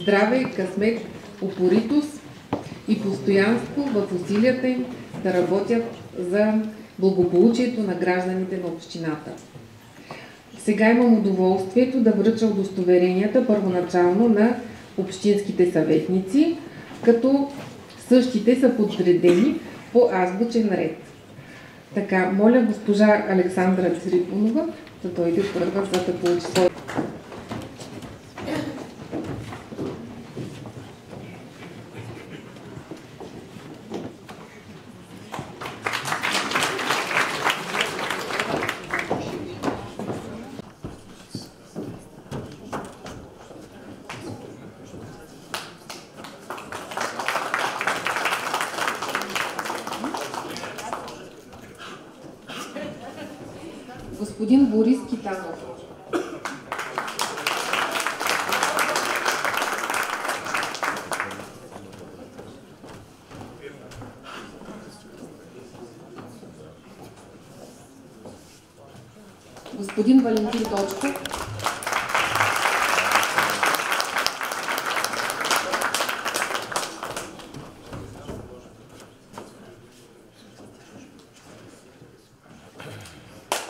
здраве, късмет, упоритост и постоянство в усилията им да работят за благополучието на гражданите на общината. Сега имам удоволствието да връча удостоверенията първоначално на общинските съветници, като същите са подредени по азбучен ред. Така, моля госпожа Александра Црипунова да дойде първа, за да получи своя. Господин Борис Китанов. Господин Валентин Точков.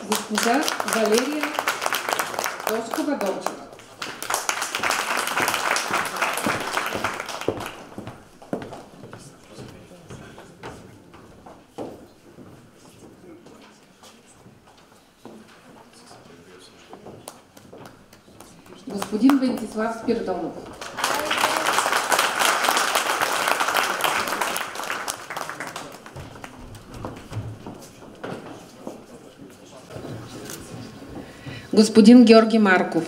Госпожа Валерия Точкова-Дончева. Господин Венцислав Спирдонов. Господин Георги Марков.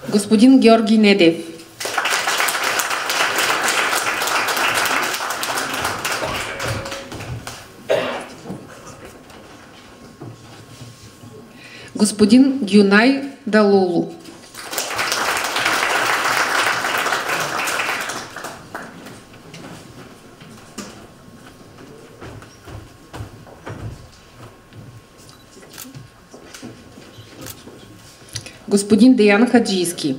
Господин Георги Недев. Господин Гюнай Далулу. Господин Деян Хаджийски.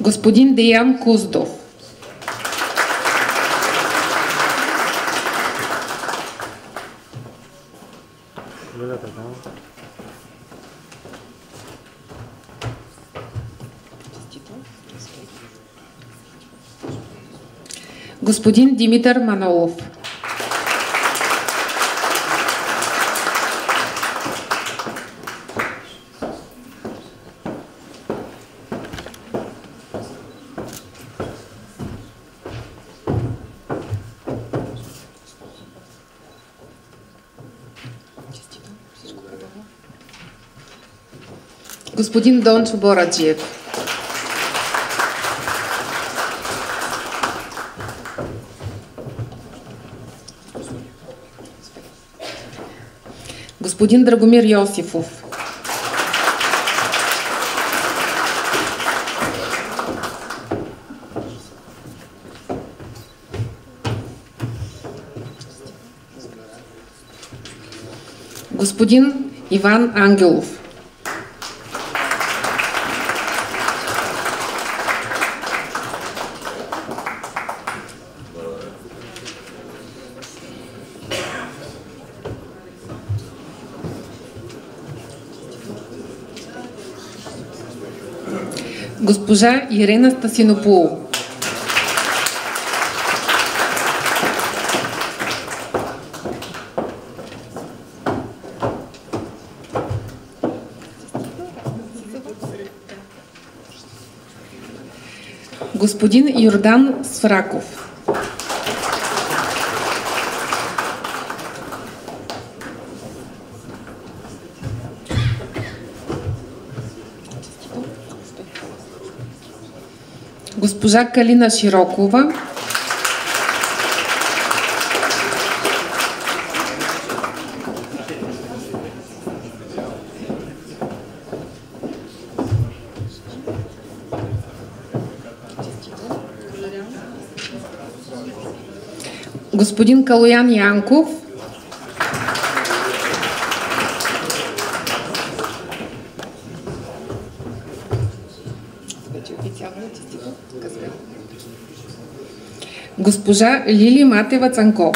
Господин Деян Куздов. Господин Димитър Манолов. Господин Дончо Бораджиев. Господин Драгомир Йосифов. Господин Иван Ангелов. Госпожа Ирена Стасинопул. Господин Йордан Свраков. Госпожа Калина Широкова. Господин Калоян Янков. Госпожа Лили Матева Цанкова.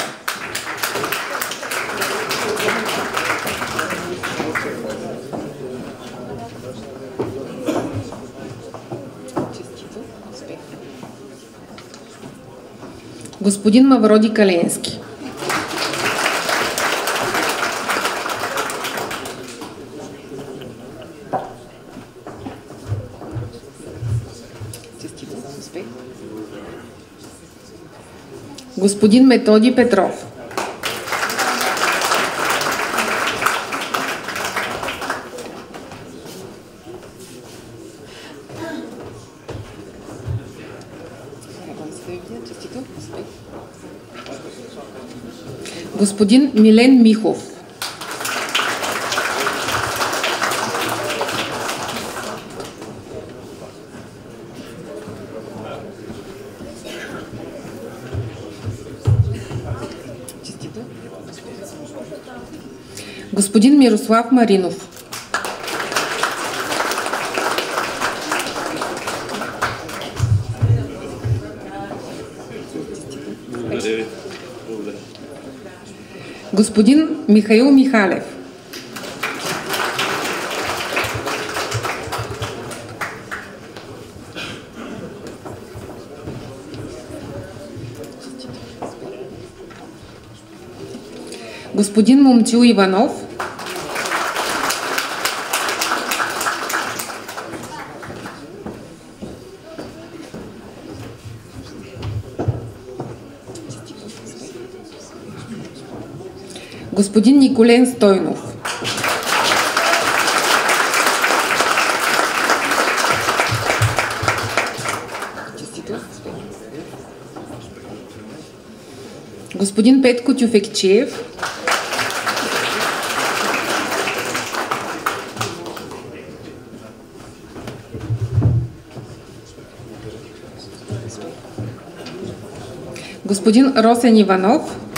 Господин Мавроди Каленски. Господин Методи Петров. Господин Милен Михов. Господин Мирослав Маринов. Господин Михаил Михалев. Господин Момчил Иванов. Господин Николен Стойнов. Господин Петко Тюфекчиев. Господин Росен Иванов.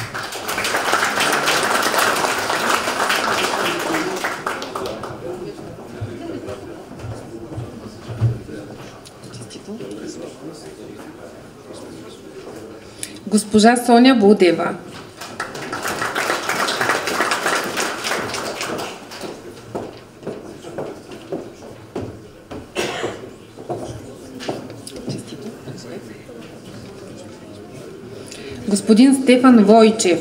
Госпожа Соня Будева. Господин Стефан Войчев.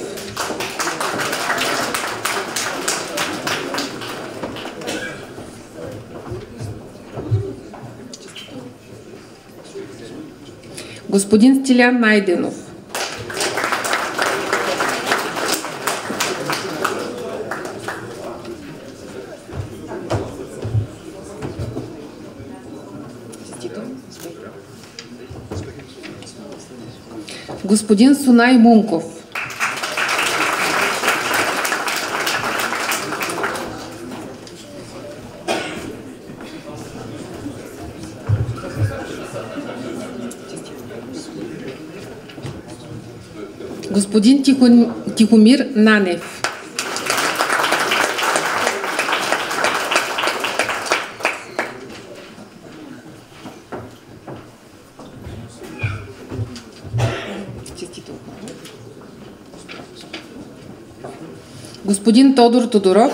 Господин Стилян Найденов. Господин Сунай Мунков. Господин Тихомир Нанев. Господин Тодор Тодоров.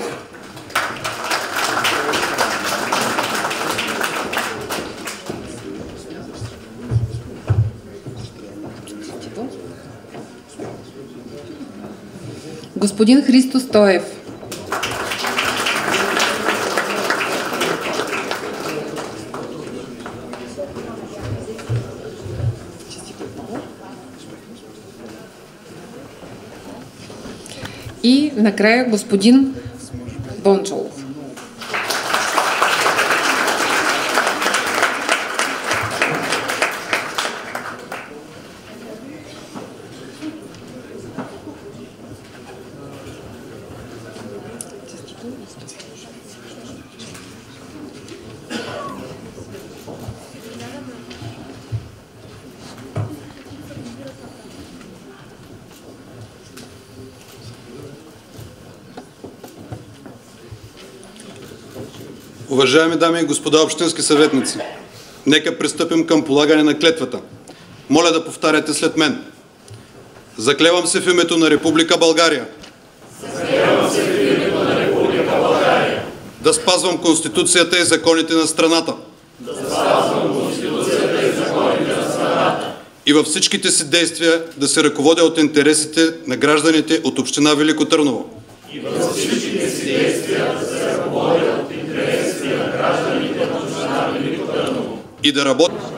Господин Христо Стоев. И накрая господин Бончолов. Уважаеми дами и господа общински съветници, нека пристъпим към полагане на клетвата. Моля да повтаряте след мен. Заклевам се в името на Република България. Заклевам се в името на Република България. Да спазвам Конституцията и законите на страната. Да спазвам Конституцията и законите на страната. И във всичките си действия да се ръководя от интересите на гражданите от община Велико Търново. И във всичките си действия да се ръководя от интересите на гражданите от община Велико Търново. И да работя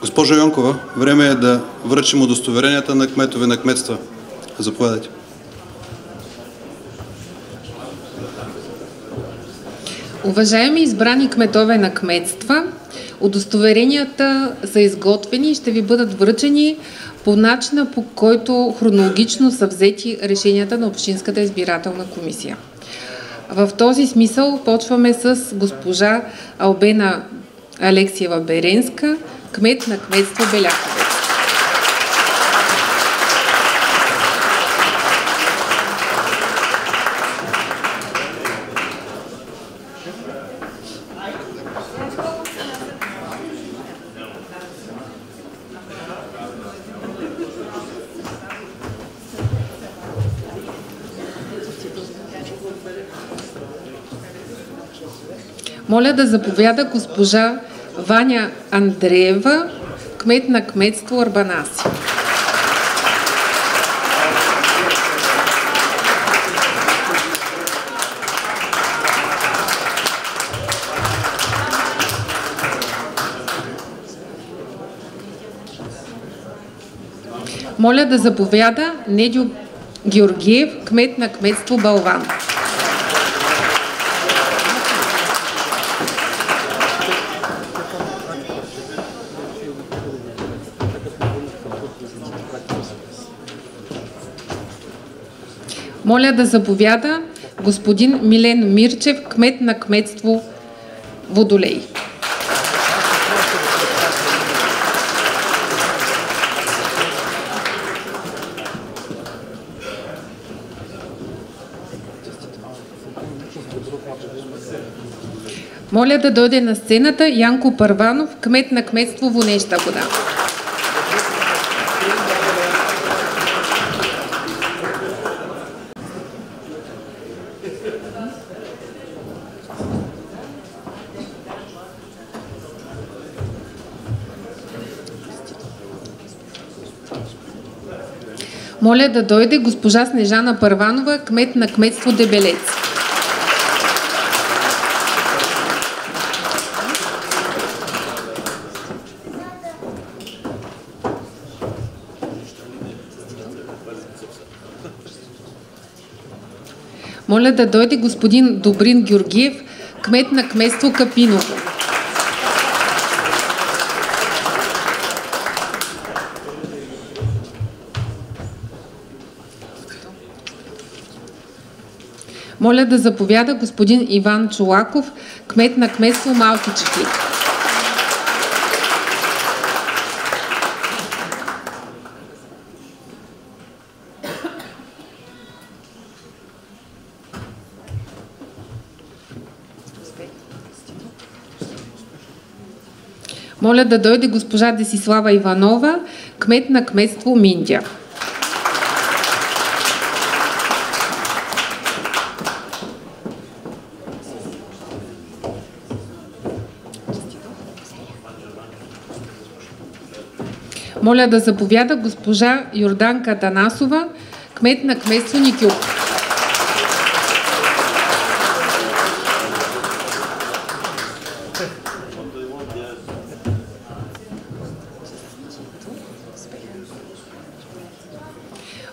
Госпожо Йонкова, време е да връчим удостоверенията на кметове на кметства. Заповядайте. Уважаеми избрани кметове на кметства, удостоверенията са изготвени и ще ви бъдат връчени по начина, по който хронологично са взети решенията на Общинската избирателна комисия. В този смисъл почваме с госпожа Албена Алексиева Беренска, кмет на кметство Беляковец. Моля да заповяда госпожа Ваня Андреева, кмет на кметство Арбанаси. Моля да заповяда Недю Георгиев, кмет на кметство Балван. Моля да заповяда господин Милен Мирчев, кмет на кметство Водолей. Моля да дойде на сцената Янко Първанов, кмет на кметство Вонеща вода. Моля да дойде госпожа Снежана Първанова, кмет на кметство Дебелец. Моля да дойде господин Добрин Георгиев, кмет на кметство Капиново. Моля да заповяда господин Иван Чолаков, кмет на кметство Малки Чифлик. Моля да дойде госпожа Десислава Иванова, кмет на кметство Миндя. Моля да заповяда госпожа Йорданка Атанасова, кмет на кметство Никюк.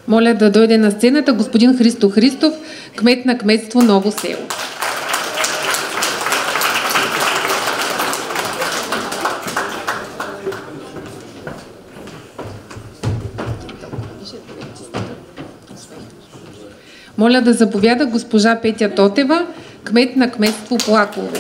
Моля да дойде на сцената господин Христо Христов, кмет на кметство Ново село. Моля да заповяда госпожа Петя Тотева, кмет на кметство Плаково.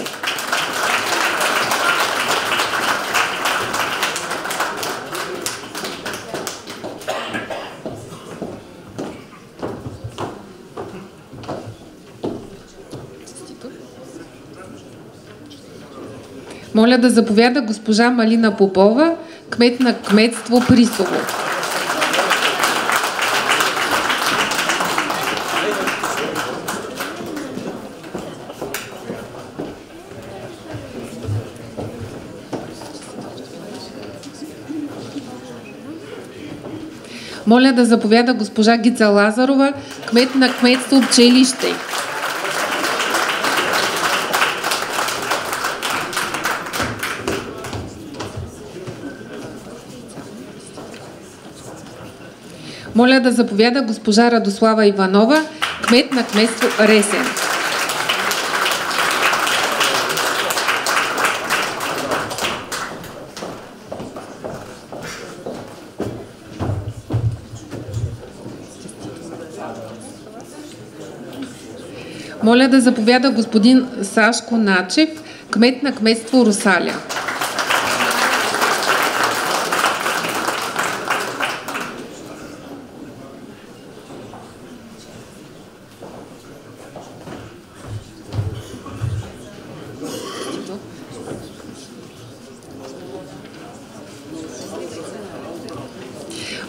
Моля да заповяда госпожа Малина Попова, кмет на кметство Присово. Моля да заповяда госпожа Гица Лазарова, кмет на кметство Пчелище. Моля да заповяда госпожа Радослава Иванова, кмет на кметство Ресен. Моля да заповяда господин Сашко Начев, кмет на кметство Русаля.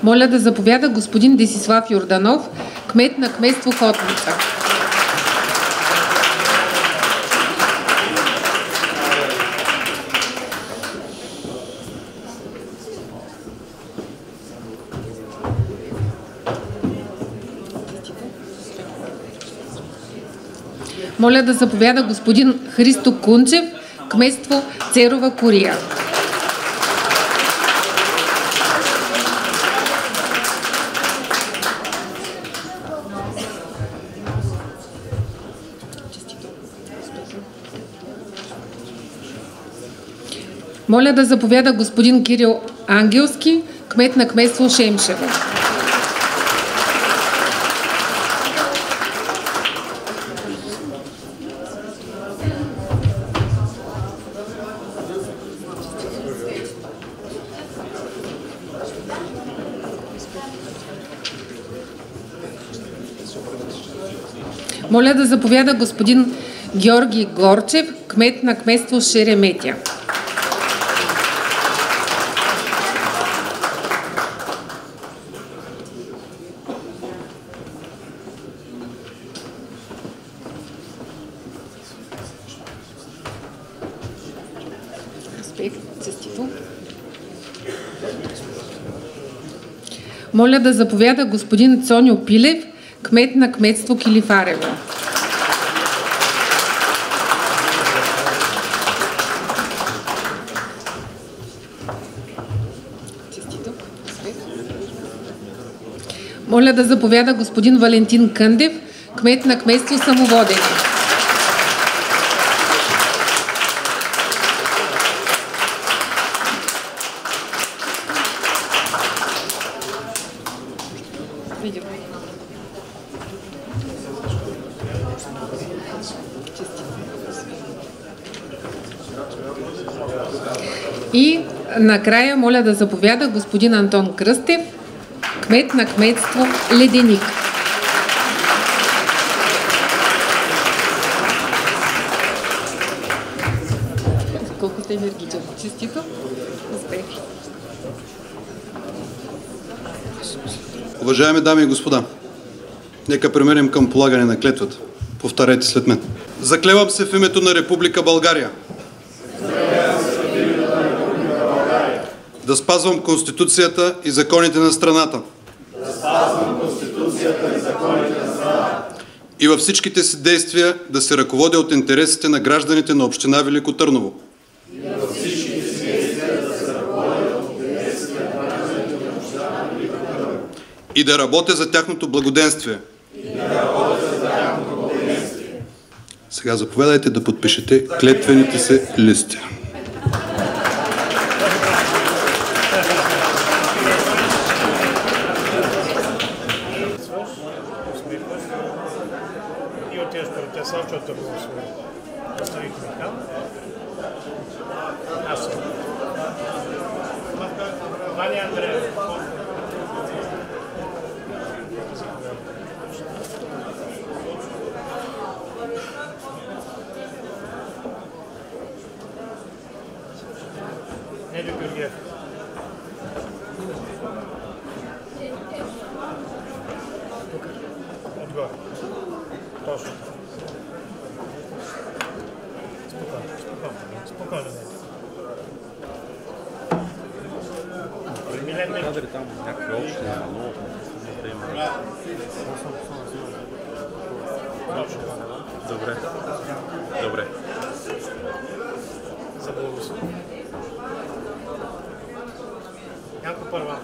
Моля да заповяда господин Десислав Йорданов, кмет на кметство Хотница. Моля да заповяда господин Христо Кунчев, кметство Церова Кория. Моля да заповяда господин Кирил Ангелски, кмет на кметство Шемшево. Моля да заповяда господин Георги Горчев, кмет на кметство Шереметя. Моля да заповяда господин Цоньо Пилев, кмет на кметство Килифарево. Моля да заповяда господин Валентин Къндев, кмет на кметство Самоводене. И накрая моля да заповяда господин Антон Кръстев, кмет на кметство Леденик. Колко сте енергичен. Честито. Успех. Уважаеми дами и господа, нека преминем към полагане на клетвата. Повтаряйте след мен. Заклевам се в името на Република България да спазвам Конституцията и законите на страната. И във всичките си действия да се ръководя от интересите на гражданите на община Велико Търново. И да работя за тяхното благоденствие. Сега заповядайте да подпишете клетвените се листи. И отиваш пред те Славчото благослови. Оставихме там. Аз съм. Ваня Андреев. Недо Георгиев. Отгоре. Точно. Спокойно. Милен Милен. Там някакви общи, много да има. Добре. За благослови. Янко Първа.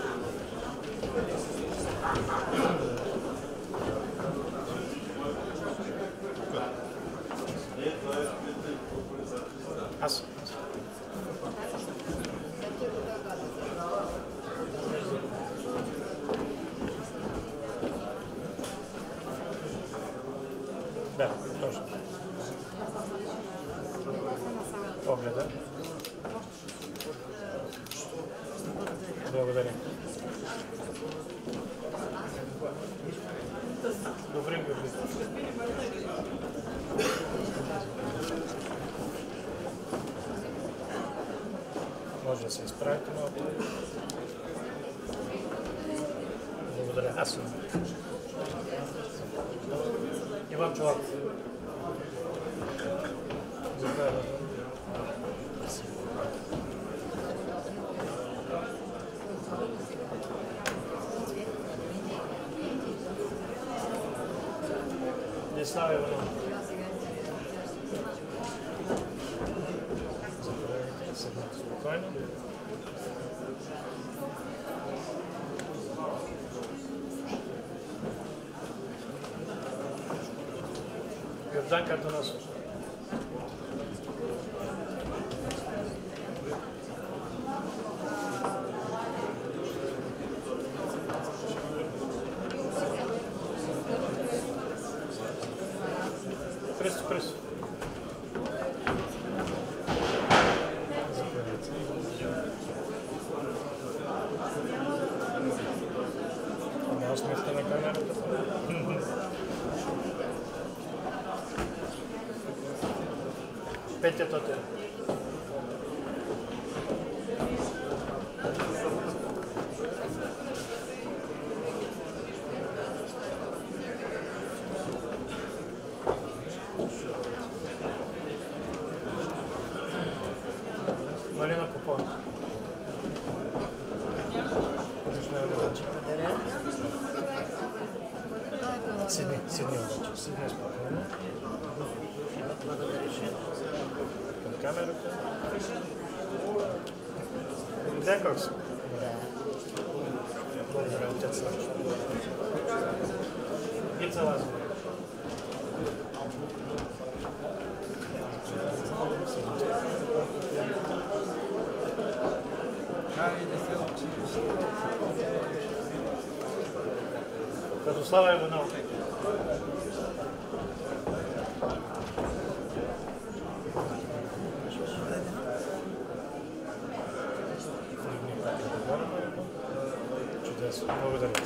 Аз. Да, точно. Погледа. Благодаря. Добре, Георги. Може да се изправите малко. Благодаря. Аз съм. Иван Чолаков. Заповядайте. Слава Иванов. Заповядайте, седнете спокойно. Йордан Катанасов. Пресо. Няма смешка на камерата. Петя Тотер. Марина Попова. Седни спокойно. Към камерата. Дяков се. Благодаря, отец Славчо. Гица Лазова. Радослава Иванова. Чудесно. Благодаря ти.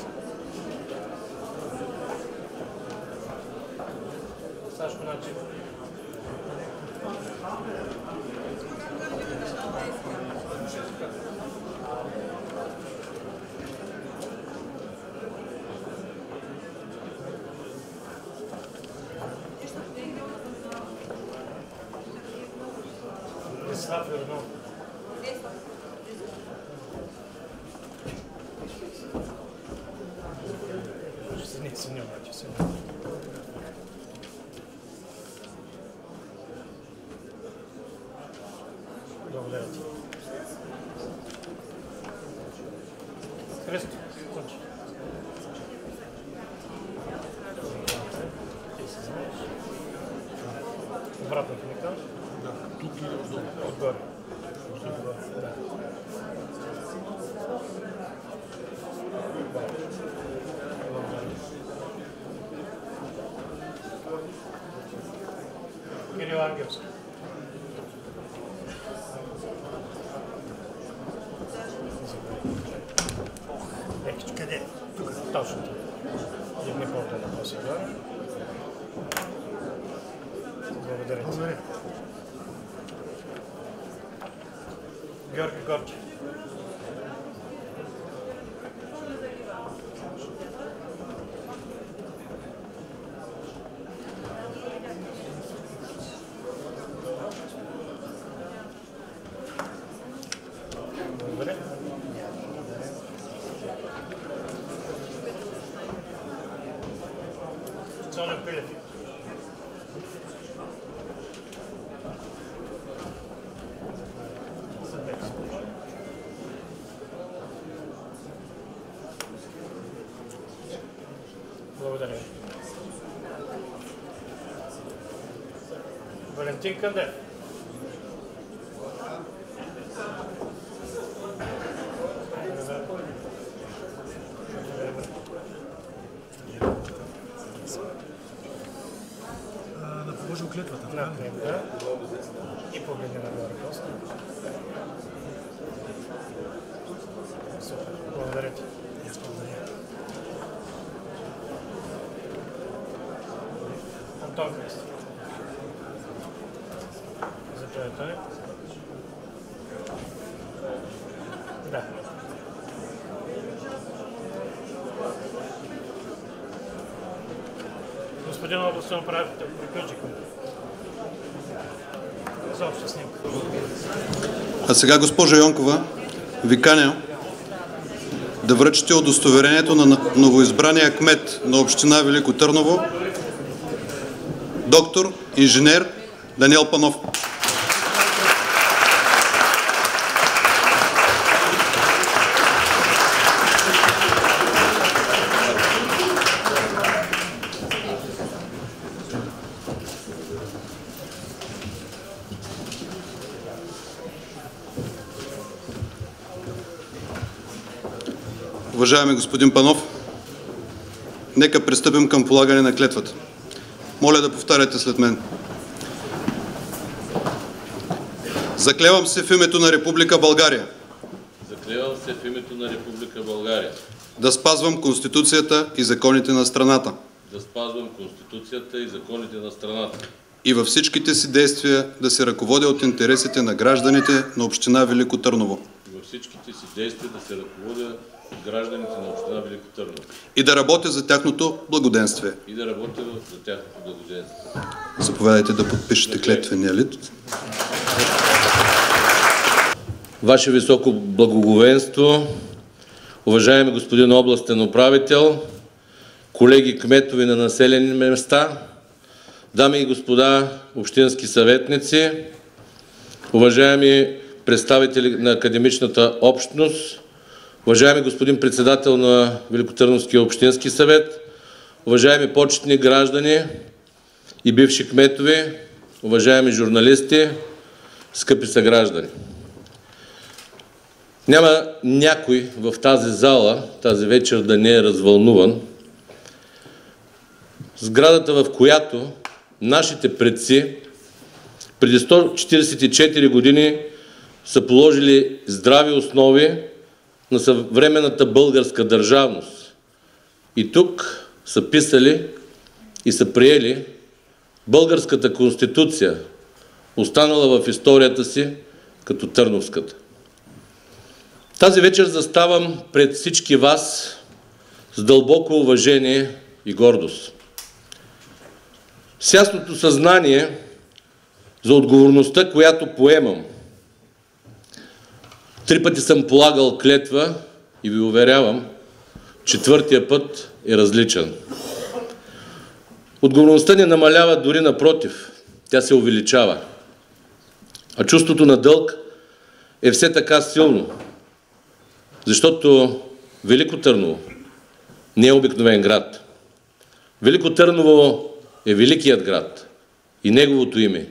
Сашко Начев. Слав Вернов. Сеньор, благодаря ти. Христо, кончи. Обратно ти ми кажеш? Да, тук или отдолу? Отгоре. Да. Кирил Ангелски. Лекич, къде? Тук. Точно тук. Дигни по-то на по-сега. Благодаря. Благодаря. Георги Горчев. Благодаря. Соня Пилев. Благодаря. Валентин Кандев. Да положим клетвата. Да. И погледни нагоре просто. Супер. Благодаря ти. Антон Христов. Заповядайте. Да. Господин областен управител, приключихме. За обща снимка. А сега, госпожа Йонкова, ви каня да връчите удостоверението на новоизбрания кмет на община Велико Търново, доктор, инженер Даниел Панов. Уважаеми господин Панов, нека пристъпим към полагане на клетвата. Моля да повтаряте след мен. Заклевам се в името на Република България. Заклевам се в името на Република България. Да спазвам Конституцията и законите на страната. Да спазвам Конституцията и законите на страната. И във всичките си действия да се ръководя от интересите на гражданите на община Велико Търново. И във всичките си действия да се ръководя от гражданите на община Велико Търново. И да работя за тяхното благоденствие. И да работя за тяхното благоденствие. Заповядайте да подпишете клетвения лист. Ваше високо благоговенство, уважаеми господин областен управител, колеги кметови на населени места, дами и господа общински съветници, уважаеми представители на академичната общност, уважаеми господин председател на Великотърновския общински съвет, уважаеми почетни граждани и бивши кметови, уважаеми журналисти, скъпи съграждани. Няма някой в тази зала тази вечер да не е развълнуван. Сградата, в която нашите предци преди 144 години са положили здрави основи на съвременната българска държавност. И тук са писали и са приели българската конституция, останала в историята си като Търновската. Тази вечер заставам пред всички вас с дълбоко уважение и гордост. С ясното съзнание за отговорността, която поемам. 3 пъти съм полагал клетва и ви уверявам, 4-тия път е различен. Отговорността не намалява, дори напротив, тя се увеличава. А чувството на дълг е все така силно, защото Велико Търново не е обикновен град. Велико Търново е великият град и неговото име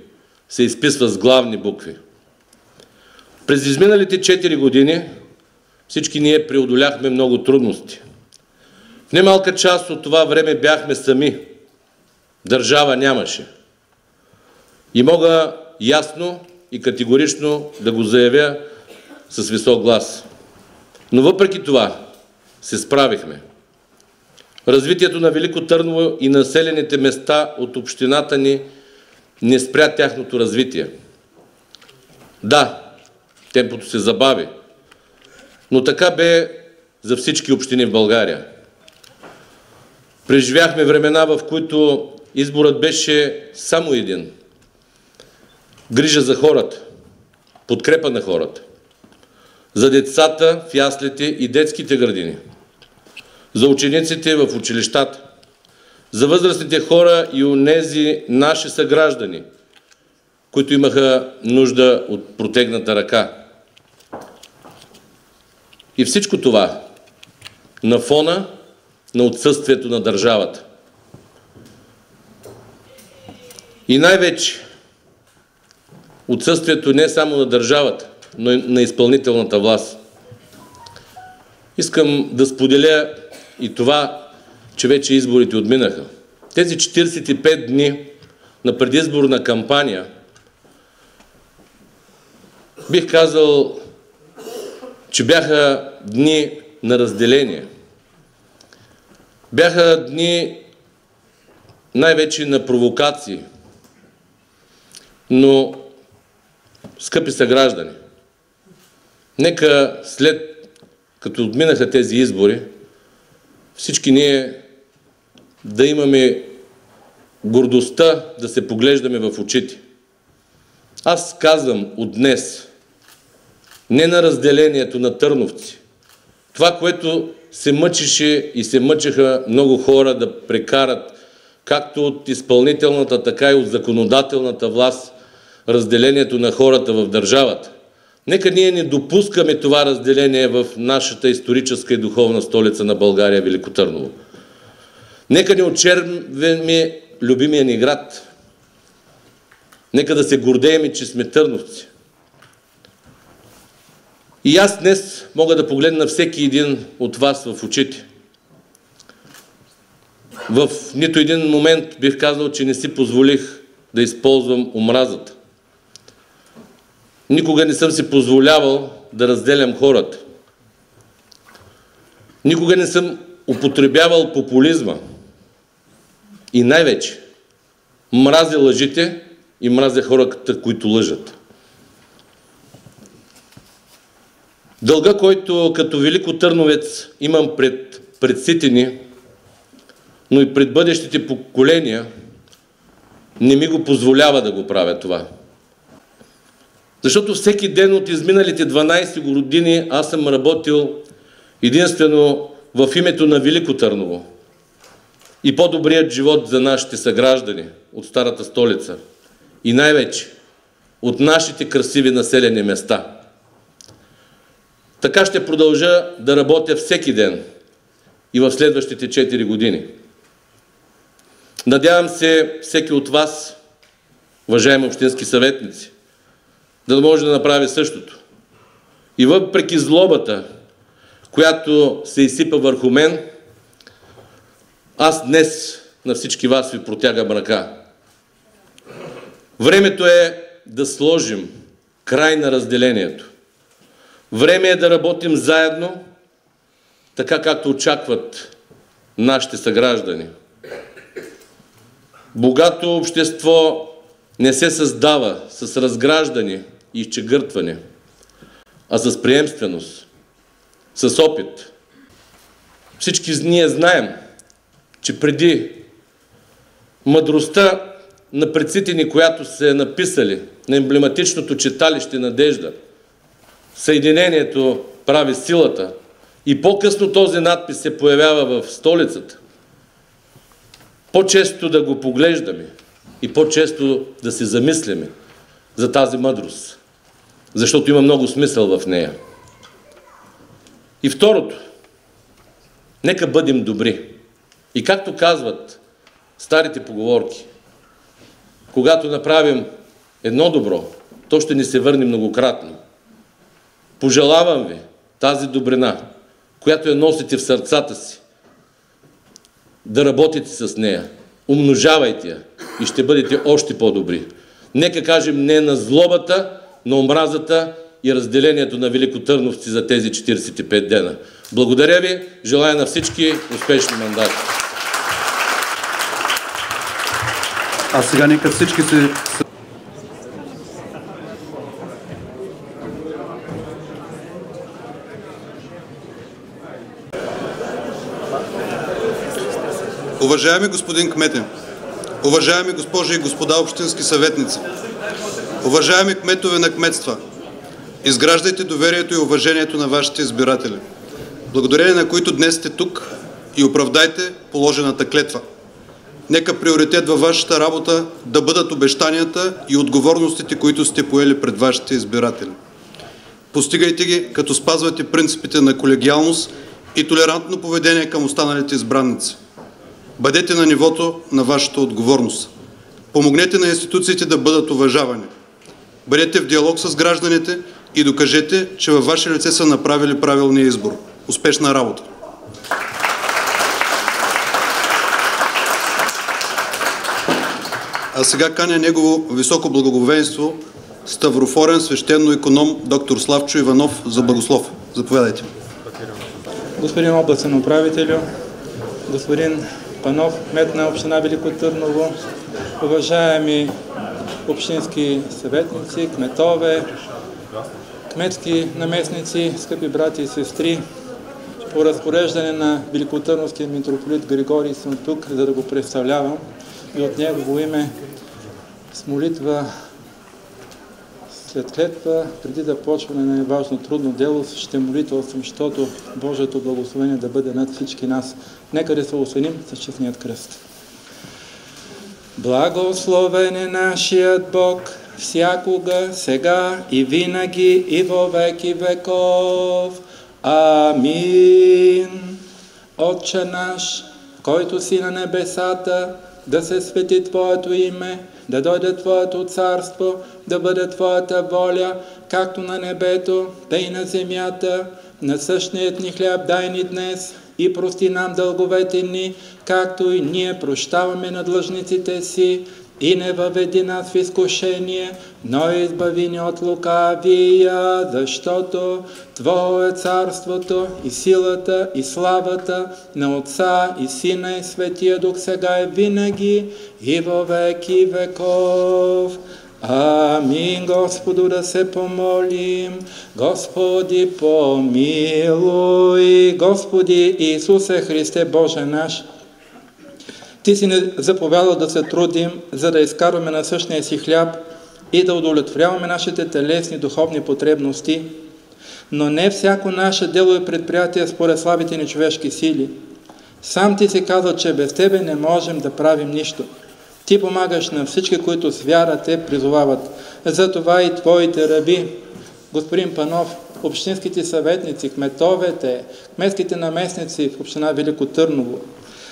се изписва с главни букви. През изминалите 4 години всички ние преодоляхме много трудности. В немалка част от това време бяхме сами. Държава нямаше. И мога ясно и категорично да го заявя с висок глас. Но въпреки това се справихме. Развитието на Велико Търново и населените места от общината ни не спря тяхното развитие. Да, темпото се забави, но така бе за всички общини в България. Преживяхме времена, в които изборът беше само един. Грижа за хората, подкрепа на хората, за децата в яслите и детските градини, за учениците в училищата, за възрастните хора и онези наши съграждани, които имаха нужда от протегната ръка. И всичко това на фона на отсъствието на държавата. И най-вече отсъствието не само на държавата, но и на изпълнителната власт. Искам да споделя и това, че вече изборите отминаха. Тези 45 дни на предизборна кампания, бих казал, че бяха дни на разделение. Бяха дни най-вече на провокации. Но, скъпи съграждани, нека след като отминаха тези избори, всички ние да имаме гордостта да се поглеждаме в очите. Аз казвам от днес, не на разделението на търновци. Това, което се мъчеше и се мъчеха много хора да прекарат, както от изпълнителната, така и от законодателната власт, разделението на хората в държавата. Нека ние не допускаме това разделение в нашата историческа и духовна столица на България, Велико Търново. Нека не очервяме любимия ни град. Нека да се гордеем, че сме търновци. И аз днес мога да погледна всеки един от вас в очите. В нито един момент бих казал, че не си позволих да използвам омразата. Никога не съм си позволявал да разделям хората. Никога не съм употребявал популизма. И най-вече мразя лъжите и мразя хората, които лъжат. Дълга, който като велико търновец имам пред сите ни, но и пред бъдещите поколения, не ми го позволява да го правя това. Защото всеки ден от изминалите 12 години аз съм работил единствено в името на Велико Търново и по-добрият живот за нашите съграждани от старата столица и най-вече от нашите красиви населени места. Така ще продължа да работя всеки ден и в следващите 4 години. Надявам се всеки от вас, уважаеми общински съветници, да може да направи същото. И въпреки злобата, която се изсипа върху мен, аз днес на всички вас ви протягам ръка. Времето е да сложим край на разделението. Време е да работим заедно така както очакват нашите съграждани. Богато общество не се създава с разграждане и изчегъртване, а с приемственост, с опит. Всички ние знаем, че преди мъдростта на предците ни, която се е написали на емблематичното читалище Надежда, съединението прави силата, и по-късно този надпис се появява в столицата. По-често да го поглеждаме и по-често да се замисляме за тази мъдрост, защото има много смисъл в нея. И второто, нека бъдем добри. И както казват старите поговорки, когато направим едно добро, то ще ни се върне многократно. Пожелавам ви тази добрина, която я носите в сърцата си, да работите с нея, умножавайте я и ще бъдете още по-добри. Нека кажем не на злобата, на омразата и разделението на великотърновци за тези 45 дена. Благодаря ви, желая на всички успешни мандати. А сега нека всички се... Уважаеми господин кмете, уважаеми госпожи и господа общински съветници, уважаеми кметове на кметства, изграждайте доверието и уважението на вашите избиратели, благодарение на които днес сте тук, и оправдайте положената клетва. Нека приоритет във вашата работа да бъдат обещанията и отговорностите, които сте поели пред вашите избиратели. Постигайте ги, като спазвате принципите на колегиалност и толерантно поведение към останалите избранници. Бъдете на нивото на вашата отговорност. Помогнете на институциите да бъдат уважавани. Бъдете в диалог с гражданите и докажете, че във ваше лице са направили правилния избор. Успешна работа! А сега каня негово високо благоговейство ставрофорен свещенно иконом доктор Славчо Иванов за благослов. Заповядайте. Господин областен управителю, господин Панов, кмет на община Велико Търново, уважаеми общински съветници, кметове, кметски наместници, скъпи брати и сестри, по разпореждане на великотърновския митрополит Григорий съм тук, за да го представлявам и от негово име с молитва след клетва, преди да почваме на важно трудно дело, ще молитвам, защото Божието благословение да бъде над всички нас. Нека да се осъдим с честният кръст. Благословен е нашият Бог, всякога, сега и винаги, и во веки веков. Амин. Отче наш, който си на небесата, да се свети Твоето име, да дойде Твоето царство, да бъде Твоята воля, както на небето, тъй и на земята. Насъщният ни хляб дай ни днес и прости нам дълговете ни, както и ние прощаваме на длъжниците си. И не въведи нас в изкушение, но избави ни от лукавия, защото Твое царството и силата и славата на Отца и Сина и Светия Дух сега и винаги и во веки веков. Амин. Господу да се помолим. Господи помилуй. Господи Исусе Христе Боже наш, Ти си не заповядал да се трудим, за да изкарваме насъщния си хляб и да удовлетворяваме нашите телесни духовни потребности, но не всяко наше дело и предприятие според слабите ни човешки сили. Сам Ти си казал, че без Тебе не можем да правим нищо. Ти помагаш на всички, които с вяра Те призовават. Затова и Твоите раби, господин Панов, общинските съветници, кметовете, кметските наместници в община Велико Търново,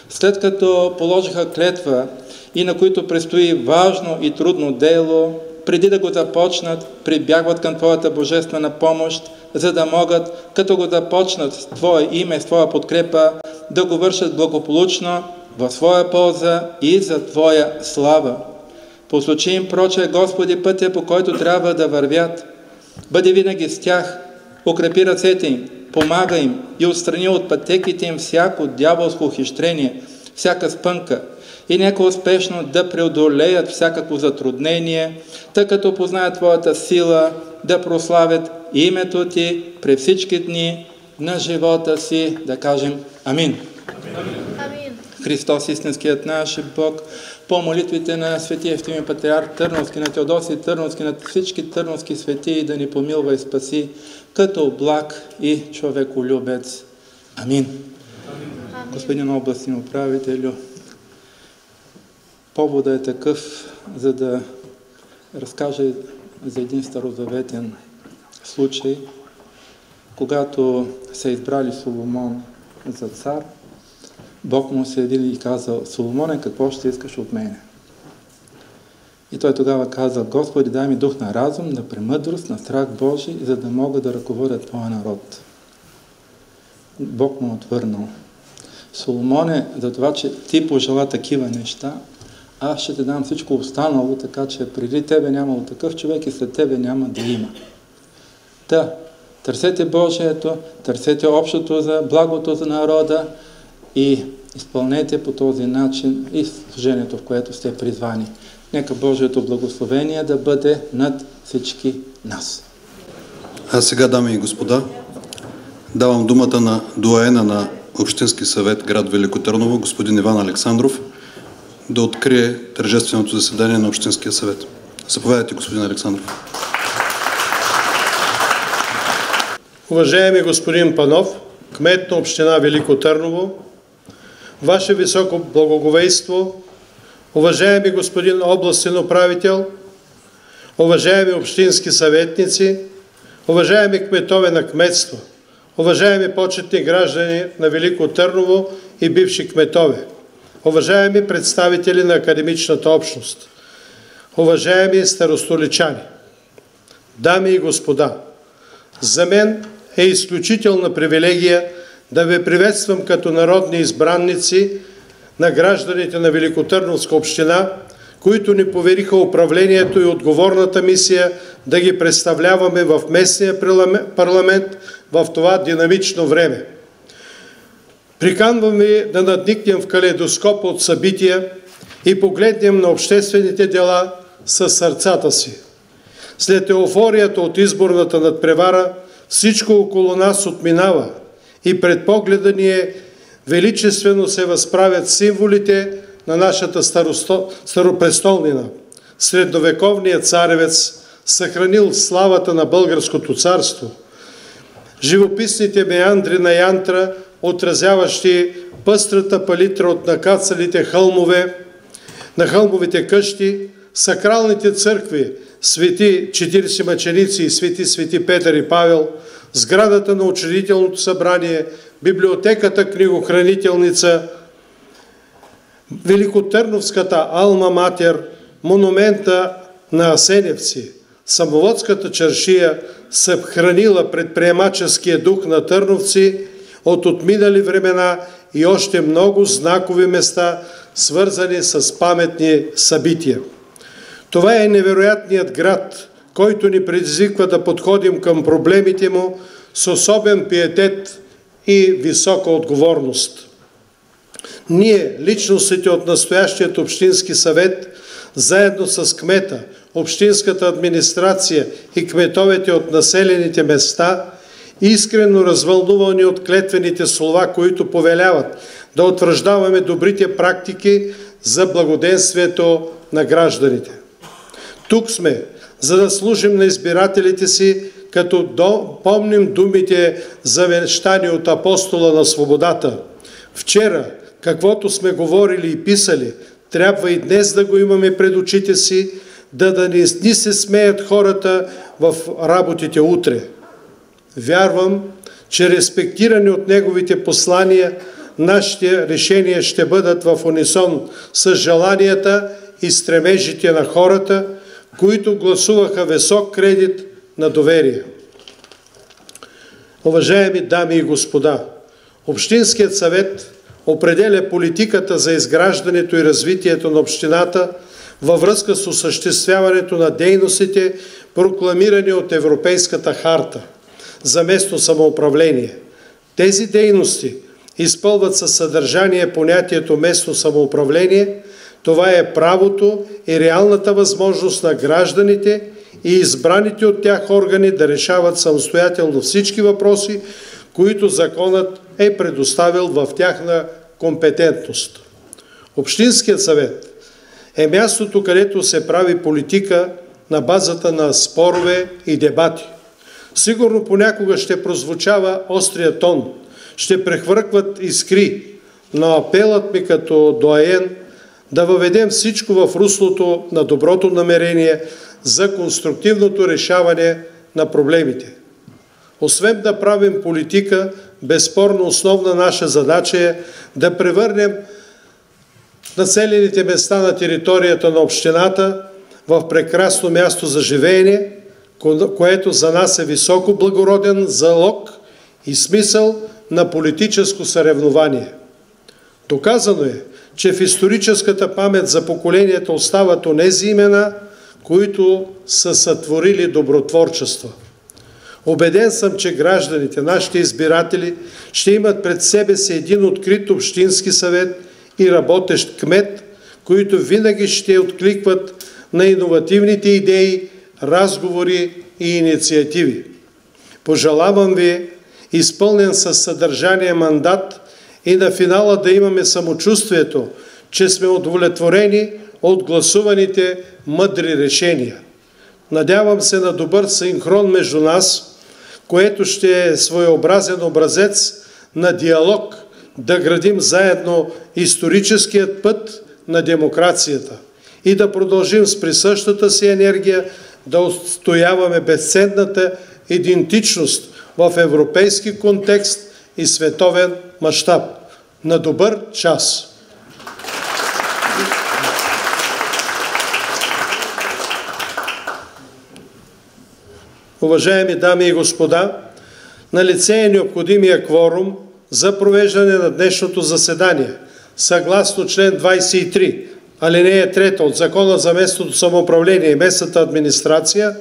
след като положиха клетва и на които предстои важно и трудно дело, преди да го започнат, прибягват към Твоята божествена помощ, за да могат, като го започнат с Твое име, с Твоя подкрепа, да го вършат благополучно, в своя полза и за Твоя слава. Послучи им, проче, Господи, пътя, по който трябва да вървят. Бъди винаги с тях, укрепи ръцете им, помага им и отстрани от пътеките им всяко дяволско хищрение, всяка спънка, и нека успешно да преодолеят всякакво затруднение, тъй като познаят Твоята сила, да прославят името Ти при всички дни на живота си, да кажем Амин. Амин. Христос, истинският наш Бог, по молитвите на светия Евтимий патриарх Търновски, на Теодосий Търновски, на всички търновски светии, да ни помилва и спаси, като благ и човеколюбец. Амин. Господин областен управителю, повода е такъв, за да разкажа за един старозаветен случай, когато са избрали Соломон за цар. Бог му се яви и казал: Соломоне, какво ще искаш от мене? И той тогава казал: Господи, дай ми дух на разум, на премъдрост, на страх Божий, за да мога да ръководя Твоя народ. Бог му отвърнал: Соломоне, за това, че ти пожела такива неща, аз ще те дам всичко останало, така че преди тебе нямало такъв човек и след тебе няма да има. Та, търсете Божието, търсете общото за благото за народа и изпълнете по този начин и служението, в което сте призвани. Нека Божието благословение да бъде над всички нас. А сега, дами и господа, давам думата на доайена на Общински съвет град Велико Търново, господин Иван Александров, да открие тържественото заседание на Общинския съвет. Заповядайте, господин Александров. Уважаеми господин Панов, кмет на община Велико Търново, Ваше високо благоговейство, уважаеми господин областен управител, уважаеми общински съветници, уважаеми кметове на кметства, уважаеми почетни граждани на Велико Търново и бивши кметове, уважаеми представители на академичната общност, уважаеми старостоличани, дами и господа, за мен е изключителна привилегия да ви приветствам като народни избранници на гражданите на Великотърновска община, които ни повериха управлението и отговорната мисия да ги представляваме в местния парламент в това динамично време. Приканвам ви да надникнем в калейдоскоп от събития и погледнем на обществените дела със сърцата си. След еуфорията от изборната надпревара, всичко около нас отминава и пред погледа ни величествено се възправят символите на нашата старопрестолнина. Средновековният царевец, съхранил славата на българското царство. Живописните меандри на Янтра, отразяващи пъстрата палитра от накацалите хълмове, на хълмовите къщи, сакралните църкви, свети 40 мъченици и свети Петър и Павел, сградата на учредителното събрание, библиотеката книгохранителница, Великотърновската алма матер, монумента на Асеневци, Самоводската чаршия, съхранила предприемаческия дух на търновци от отминали времена и още много знакови места, свързани с паметни събития. Това е невероятният град, който ни предизвиква да подходим към проблемите му с особен пиетет и висока отговорност. Ние, личностите от настоящият Общински съвет, заедно с кмета, общинската администрация и кметовете от населените места, искрено развълнувани от клетвените слова, които повеляват да утвърждаваме добрите практики за благоденствието на гражданите. Тук сме, за да служим на избирателите си, като помним думите завещани от апостола на свободата. Вчера, каквото сме говорили и писали, трябва и днес да го имаме пред очите си, да не ни се смеят хората в работите утре. Вярвам, че респектирани от неговите послания, нашите решения ще бъдат в унисон с желанията и стремежите на хората, които гласуваха висок кредит на доверие. Уважаеми дами и господа, Общинският съвет определя политиката за изграждането и развитието на общината във връзка с осъществяването на дейностите, прокламирани от Европейската харта за местно самоуправление, Тези дейности изпълват със съдържание понятието местно самоуправление. Това е правото и реалната възможност на гражданите и избраните от тях органи да решават самостоятелно всички въпроси, които законът е предоставил в тяхна компетентност. Общинският съвет е мястото, където се прави политика на базата на спорове и дебати. Сигурно понякога ще прозвучава острия тон, ще прехвъркват искри, но апелът ми като доайен да въведем всичко в руслото на доброто намерение за конструктивното решаване на проблемите. Освен да правим политика, безспорно основна наша задача е да превърнем населените места на територията на общината в прекрасно място за живеене, което за нас е високо благороден залог и смисъл на политическо съревнование. Доказано е, че в историческата памет за поколенията остават онези имена, които са сътворили добротворчество. Убеден съм, че гражданите, нашите избиратели, ще имат пред себе си един открит общински съвет и работещ кмет, които винаги ще откликват на иновативните идеи, разговори и инициативи. Пожелавам ви изпълнен със съдържание мандат и на финала да имаме самочувствието, че сме удовлетворени от гласуваните мъдри решения. Надявам се на добър синхрон между нас, което ще е своеобразен образец на диалог, да градим заедно историческият път на демокрацията и да продължим с присъщата си енергия да отстояваме безценната идентичност в европейски контекст и световен мащаб. На добър час! Уважаеми дами и господа, налице е необходимия кворум за провеждане на днешното заседание. Съгласно член 23, алинея 3 от Закона за местното самоуправление и местната администрация,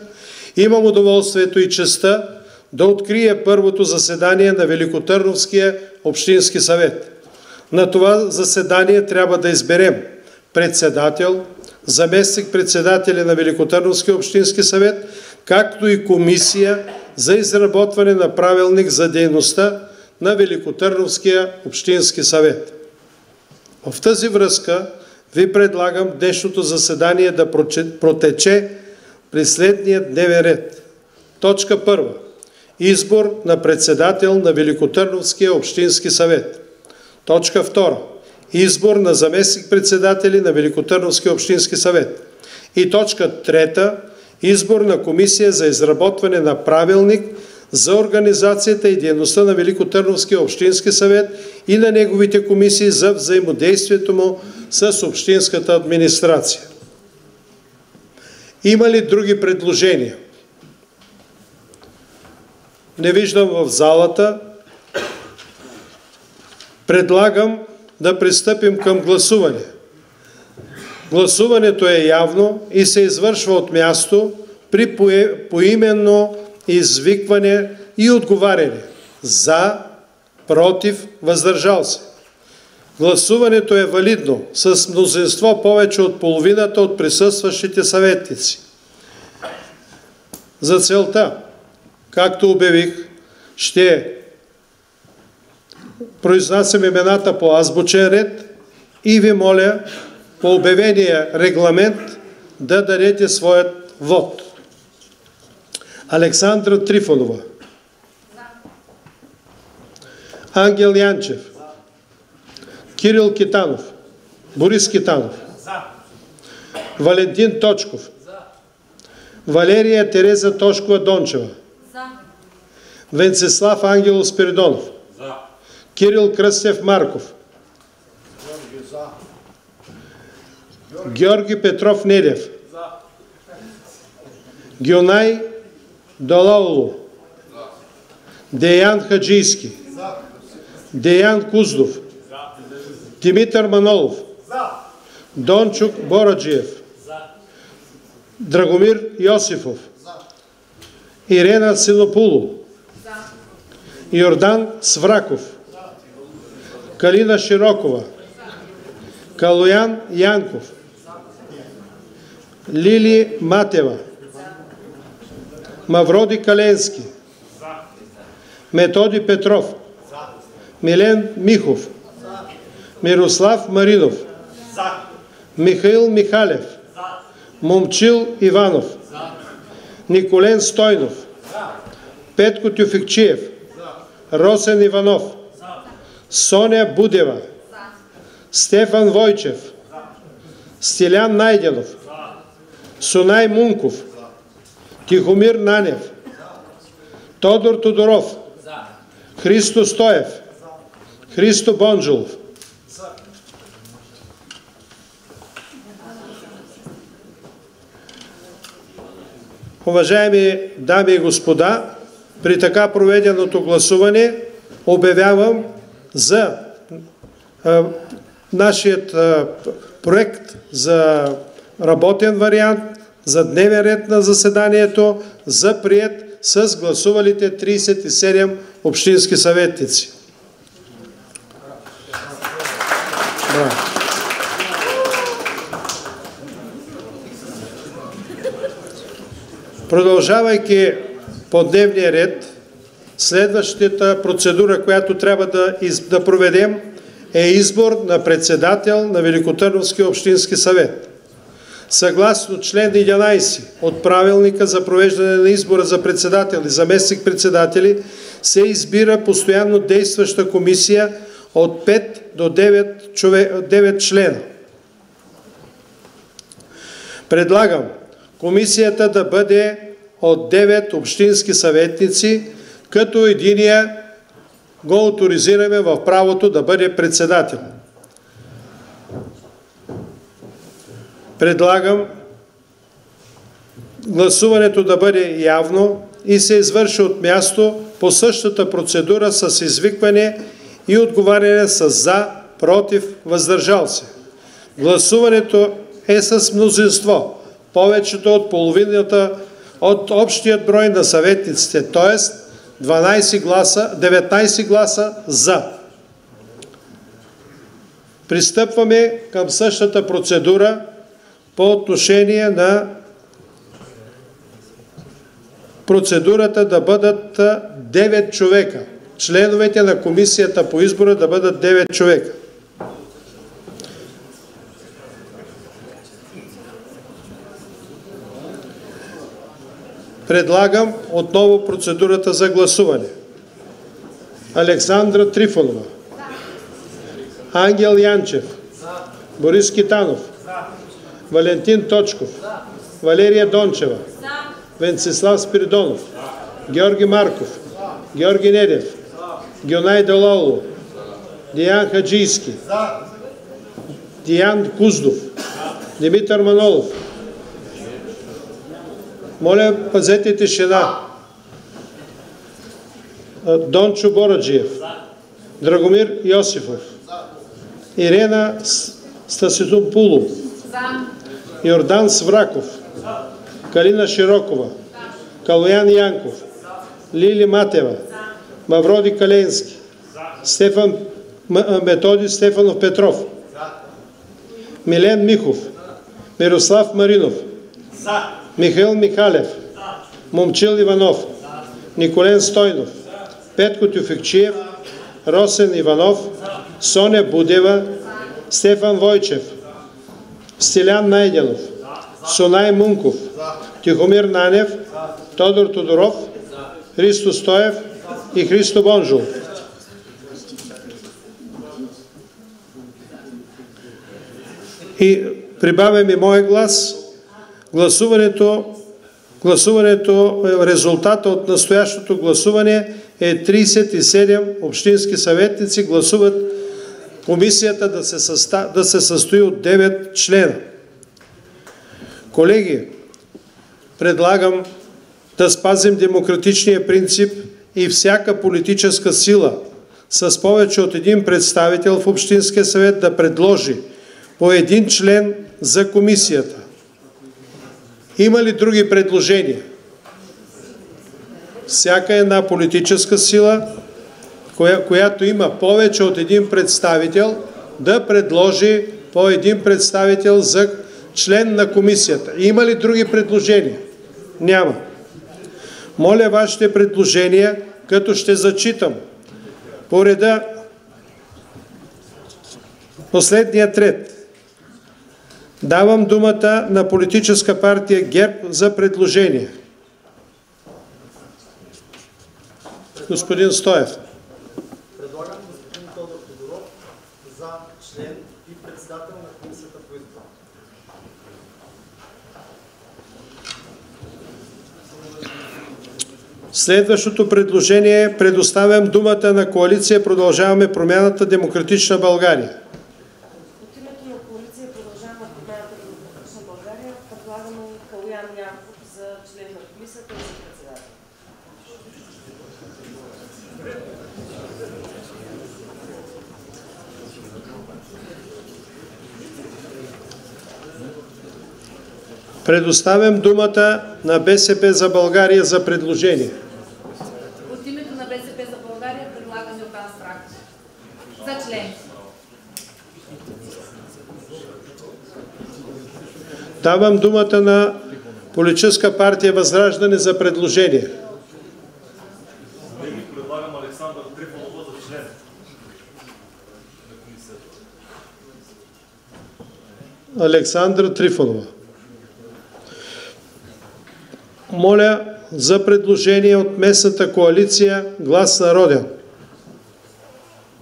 имам удоволствието и честта да открия първото заседание на Великотърновския общински съвет. На това заседание трябва да изберем председател, заместник-председатели на Великотърновския общински съвет, както и комисия за изработване на правилник за дейността на Великотърновския общински съвет. В тази връзка ви предлагам днешното заседание да протече при следния дневен ред. Точка 1. Избор на председател на Великотърновския общински съвет. Точка 2. Избор на заместник-председатели на Великотърновския общински съвет. И точка 3. Избор на комисия за изработване на правилник за организацията и дейността на Великотърновския общински съвет и на неговите комисии за взаимодействието му с общинската администрация. Има ли други предложения? Не виждам в залата. Предлагам да пристъпим към гласуване. Гласуването е явно и се извършва от място при поименно извикване и отговаряне. За, против, въздържал се. Гласуването е валидно с мнозинство повече от половината от присъстващите съветници. За целта, както обявих, ще произнасям имената по азбучен ред и ви моля по обявения регламент да дадете своят вод. Александра Трифонова. Ангел Янчев. Кирил Китанов. Борис Китанов. Валентин Точков. Валерия Тереза Тошкова-Дончева. Венцеслав Ангелов Спиридонов. Кирил Кръстев Марков. Георги Петров Недев. Гюнай Долаулу. Деян Хаджийски. Деян Куздов. Димитър Манолов. Дончук Бораджиев. Драгомир Йосифов. Ирена Синопулу. Йордан Свраков, Калина Широкова, Калоян Янков, Лили Матева, Мавроди Каленски, Методи Петров, Милен Михов, Мирослав Маринов, Михаил Михалев, Момчил Иванов, Николен Стойнов, Петко Тюфикчиев, Росен Иванов, Соня Будева, Стефан Войчев, Стилян Найденов, Сунай Мунков, Тихомир Нанев, Тодор Тодоров, Христо Стоев, Христо Бонджулов. Уважаеми дами и господа, при така проведеното гласуване обявявам за нашият проект за работен вариант, за дневен ред на заседанието, за приет с гласувалите 37 общински съветници. Браво. Продължавайки по дневния ред, следващата процедура, която трябва да проведем, е избор на председател на Великотърновския общински съвет. Съгласно член 11 от правилника за провеждане на избора за председател и заместник-председатели се избира постоянно действаща комисия от 5 до 9 члена. Предлагам комисията да бъде от 9 общински съветници, като единия го оторизираме в правото да бъде председател. Предлагам гласуването да бъде явно и се извърши от място по същата процедура с извикване и отговаряне с за, против, въздържал се. Гласуването е с мнозинство, повечето от половината от общият брой на съветниците, т.е. 19 гласа за. Пристъпваме към същата процедура по отношение на процедурата да бъдат 9 човека. Членовете на комисията по избора да бъдат 9 човека. Предлагам отново процедурата за гласуване. Александра Трифонова, Ангел Янчев, Борис Китанов, Валентин Точков, Валерия Дончева, Венцислав Спиридонов, Георги Марков, Георги Недев, Гюнай Далоло, Диан Хаджийски, Диан Куздов, Димитър Манолов. Моля, пазете тишина. Дончо Бораджиев, Драгомир Йосифов, Ирена Стаситопулов, Йордан Свраков, Калина Широкова, Калоян Янков, Лили Матева, Мавроди Каленски, Методи Стефанов Петров, Милен Михов, Мирослав Маринов, Михаил Михалев, Момчил Иванов, Николен Стойнов, Петко Тюфикчиев, Росен Иванов, Соня Будева, Стефан Войчев, Стилян Найденов, Сунай Мунков, Тихомир Нанев, Тодор Тодоров, Христо Стоев и Христо Бонджулов. И прибавям и моя глас. Резултата от настоящото гласуване е 37 общински съветници гласуват комисията да се състои от 9 члена. Колеги, предлагам да спазим демократичния принцип и всяка политическа сила с повече от един представител в Общинския съвет да предложи по един член за комисията. Има ли други предложения? Всяка една политическа сила която има повече от един представител, да предложи по един представител за член на комисията. Има ли други предложения? Няма. Моля вашите предложения, като ще зачитам по реда последният ред. Давам думата на политическа партия ГЕРБ за предложение. Господин Стоев. Предлагам господин Тодор Тодоров за член и председател на комисията по избор. Следващото предложение предоставям думата на коалиция Продължаваме промяната Демократична България. От името на коалиция Продължаваме промяната Демократична България предлагаме Калоян Янков за член на комисията и за председател. Предоставям думата на БСП за България за предложение. От името на БСП за България предлагаме Йокан Страхов за член. Давам думата на политическа партия Възраждане за предложение. Предлагам Александър Трифонова за член на комисията. Александър Трифонова. Моля за предложение от местната коалиция Глас Народен.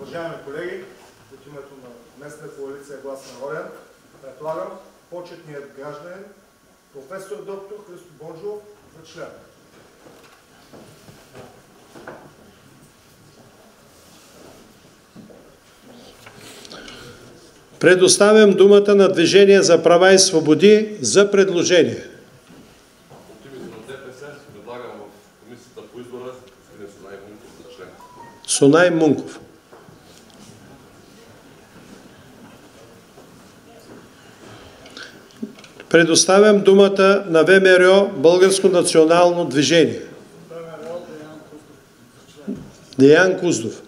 Уважаеми колеги, от името на местна коалиция Глас Народен предлагам почетният гражданин професор доктор Христо Бонжов за член. Предоставям думата на Движение за права и свободи за предложение. Предлагам в комисията по избора господин Сунай Мунков за член. Сунай Мунков. Предоставям думата на ВМРО Българско национално движение. Деян Куздов.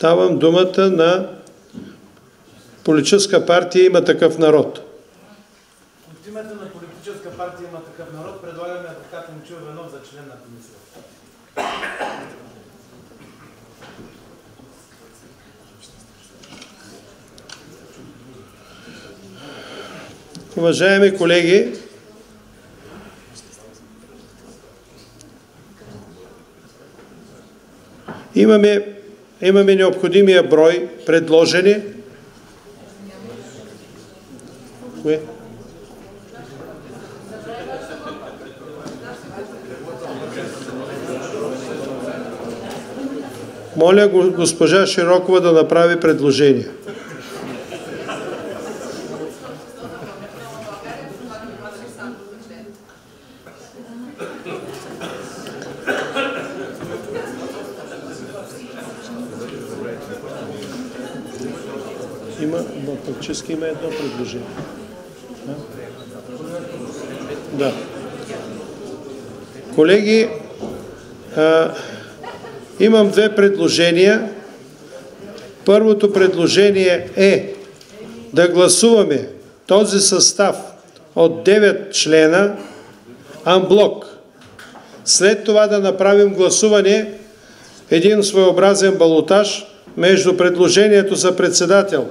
Давам думата на политическа партия Има такъв народ. От името на политическа партия Има такъв народ предлагаме адвокат Момчил Иванов за член на комисията. Уважаеми колеги, имаме необходимия брой предложени. Моля госпожа Широкова да направи предложение. Фактически има едно предложение. Да. Колеги, имам две предложения. Първото предложение е да гласуваме този състав от 9 члена анблок. След това да направим гласуване, един своеобразен балотаж между предложението за председател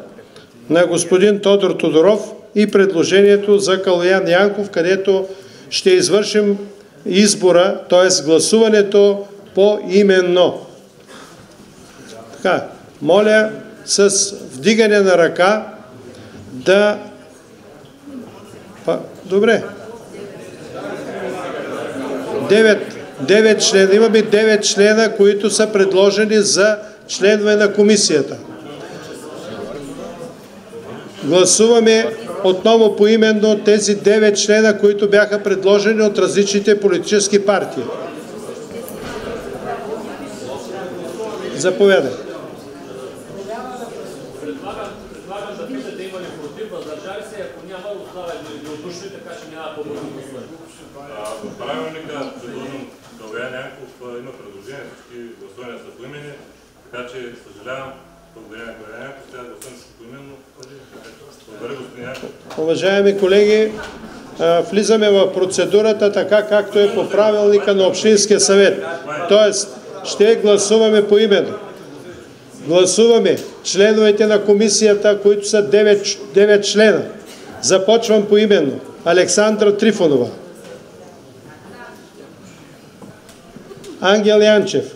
на господин Тодор Тодоров и предложението за Калоян Янков, където ще извършим избора, т.е. гласуването поименно. Така, моля с вдигане на ръка да... Добре. 9 члена. Имаме 9 члена, които са предложени за членове на комисията. Гласуваме отново поименно тези 9 члена, които бяха предложени от различните политически партии. Заповядай. Предлагам да питате има ли против, въздържали се, ако В правилника предложен Калоян Янков има предложение, всички гласувания са поимени, така че съжалявам, благодаря на Калоян Янков, сега гласувам поименно. Благодаря, господин Янков. Уважаеми колеги, влизаме в процедурата така, както е по правилника на Общинския съвет. Тоест, ще гласуваме поименно. Гласуваме членовете на комисията, които са 9 члена. Започвам поименно. Александра Трифонова. Ангел Янчев.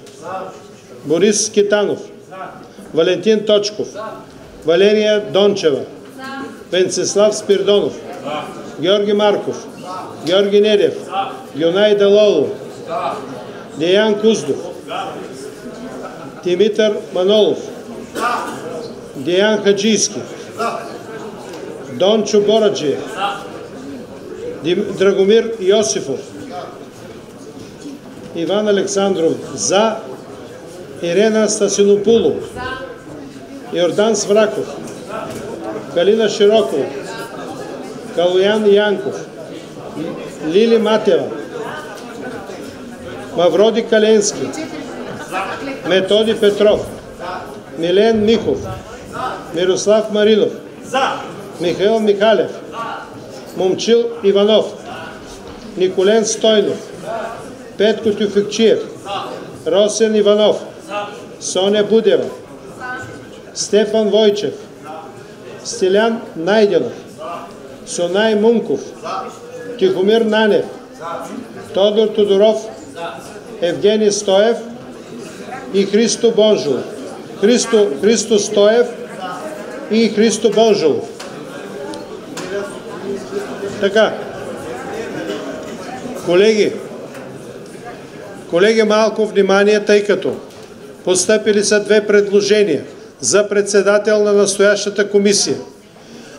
Борис Китанов. Валентин Точков. Валерия Дончева. Венцислав Спирдонов. Георги Марков. Георги Недев. Гюнай Далоло. Деян Куздов. Димитър Манолов. Деян Хаджийски. Дончо Бораджиев. Драгомир Йосифов. Иван Александров. За. Ирена Стасинопуло. Йордан Свраков. Калина Широкова. Калоян Янков. Лили Матева. Мавроди Каленски. Методи Петров. Милен Михов. Мирослав Маринов. Михаил Михалев. Момчил Иванов. Николен Стойнов. Петко Тюфикчиев. Росен Иванов. Соня Будева. Стефан Войчев. Стилян Найденов. Сонай Мунков. Тихомир Нанев. Тодор Тодоров. Евгений Стоев и Христо Бонжулов. Христо Стоев и Христо Бонжулов. Така. Колеги, малко внимание, тъй като постъпили са 2 предложения за председател на настоящата комисия.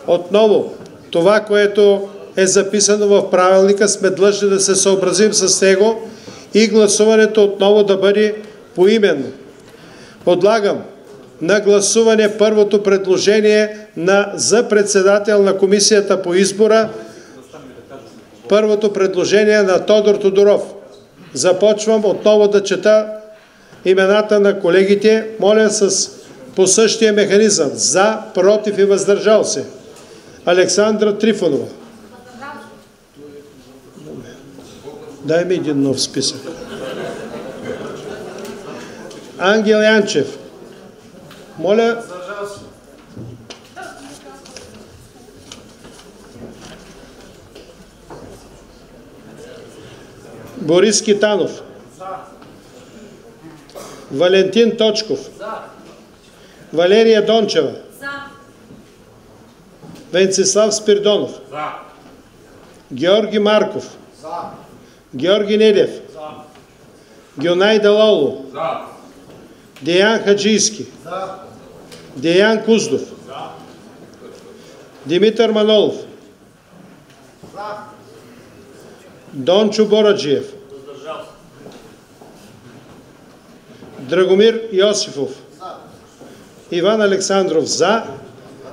Отново, това, което е записано в правилника, сме длъжни да се съобразим с него и гласуването отново да бъде поименно. Подлагам на гласуване първото предложение за председател на комисията по избора. Първото предложение на Тодор Тодоров. Започвам отново да чета имената на колегите. Моля по същия механизъм. За, против и въздържал се. Александра Трифонова. Дай ми един нов списък. Ангел Янчев. Моля. Борис Китанов. Валентин Точков. Валерия Дончева. Венцислав Спирдонов. Георги Марков. Георги Недев. Гюнай Далоло. Деян Хаджийски. Деян Куздов. Димитър Манолов. Дончо Бораджиев. Драгомир Йосифов. Иван Александров. За.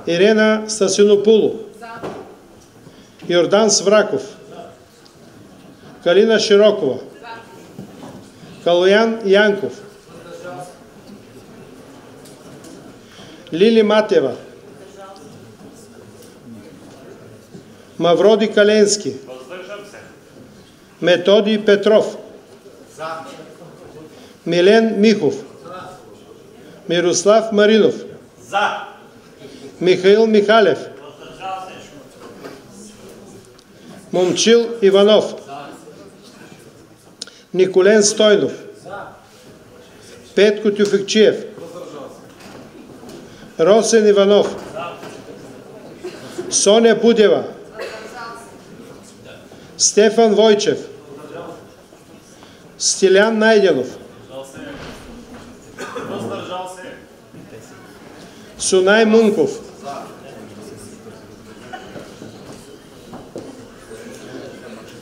Ирена Стасинопуло. Йордан Свраков. Калина Широкова. Калоян Янков. Лили Матева. Мавроди Каленски. Методи Петров. Милен Михов. Мирослав Маринов. Михаил Михалев. Момчил Иванов. Николен Стойнов. Петко Тюфикчиев. Росен Иванов. Соня Будева. Стефан Войчев. Стилян Найденов. Сонай Мунков.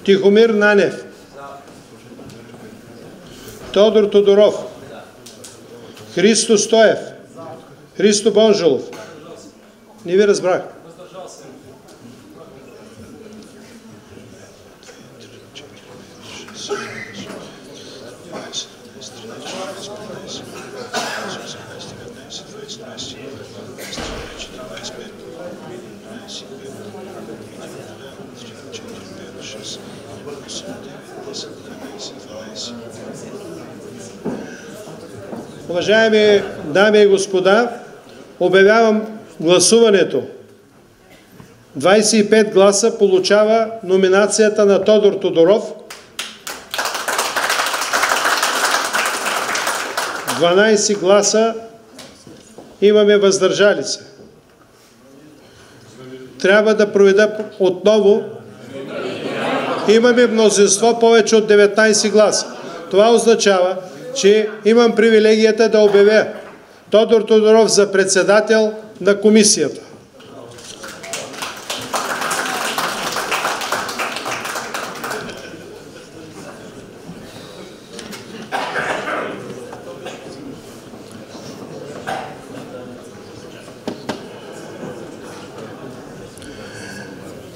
Тихомир Нанев. Тодор Тодоров. Христо Стоев. Христо Бонжулов. Не ви разбрах. Уважаеми дами и господа, обявявам гласуването. 25 гласа получава номинацията на Тодор Тодоров. 12 гласа имаме въздържали се. Трябва да проведа отново. Имаме мнозинство повече от 19 гласа. Това означава, че имам привилегията да обявя Тодор Тодоров за председател на комисията.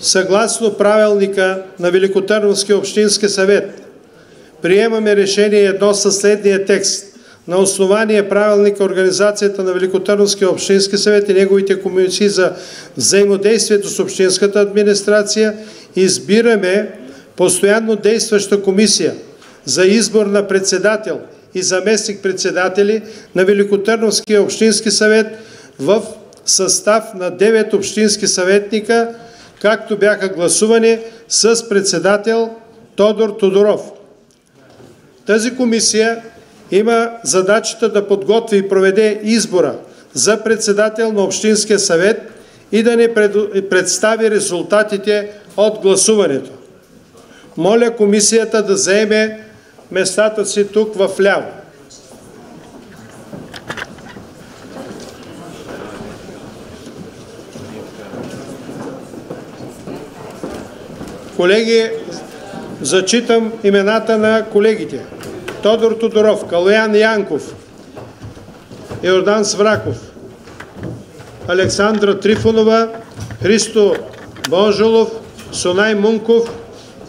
Съгласно правилника на Великотърновския общински съвет, приемаме решение едно със следния текст. На основание правилника Организацията на Великотърновския общински съвет и неговите комисии за взаимодействието с общинската администрация избираме постоянно действаща комисия за избор на председател и заместник-председатели на Великотърновския общински съвет в състав на 9 общински съветника, както бяха гласувани, с председател Тодор Тодоров. Тази комисия има задачата да подготви и проведе избора за председател на Общинския съвет и да ни представи резултатите от гласуването. Моля комисията да заеме местата си тук вляво. Колеги, зачитам имената на колегите. Тодор Тодоров, Калоян Янков, Йордан Свраков, Александра Трифонова, Христо Бонжолов, Сонай Мунков,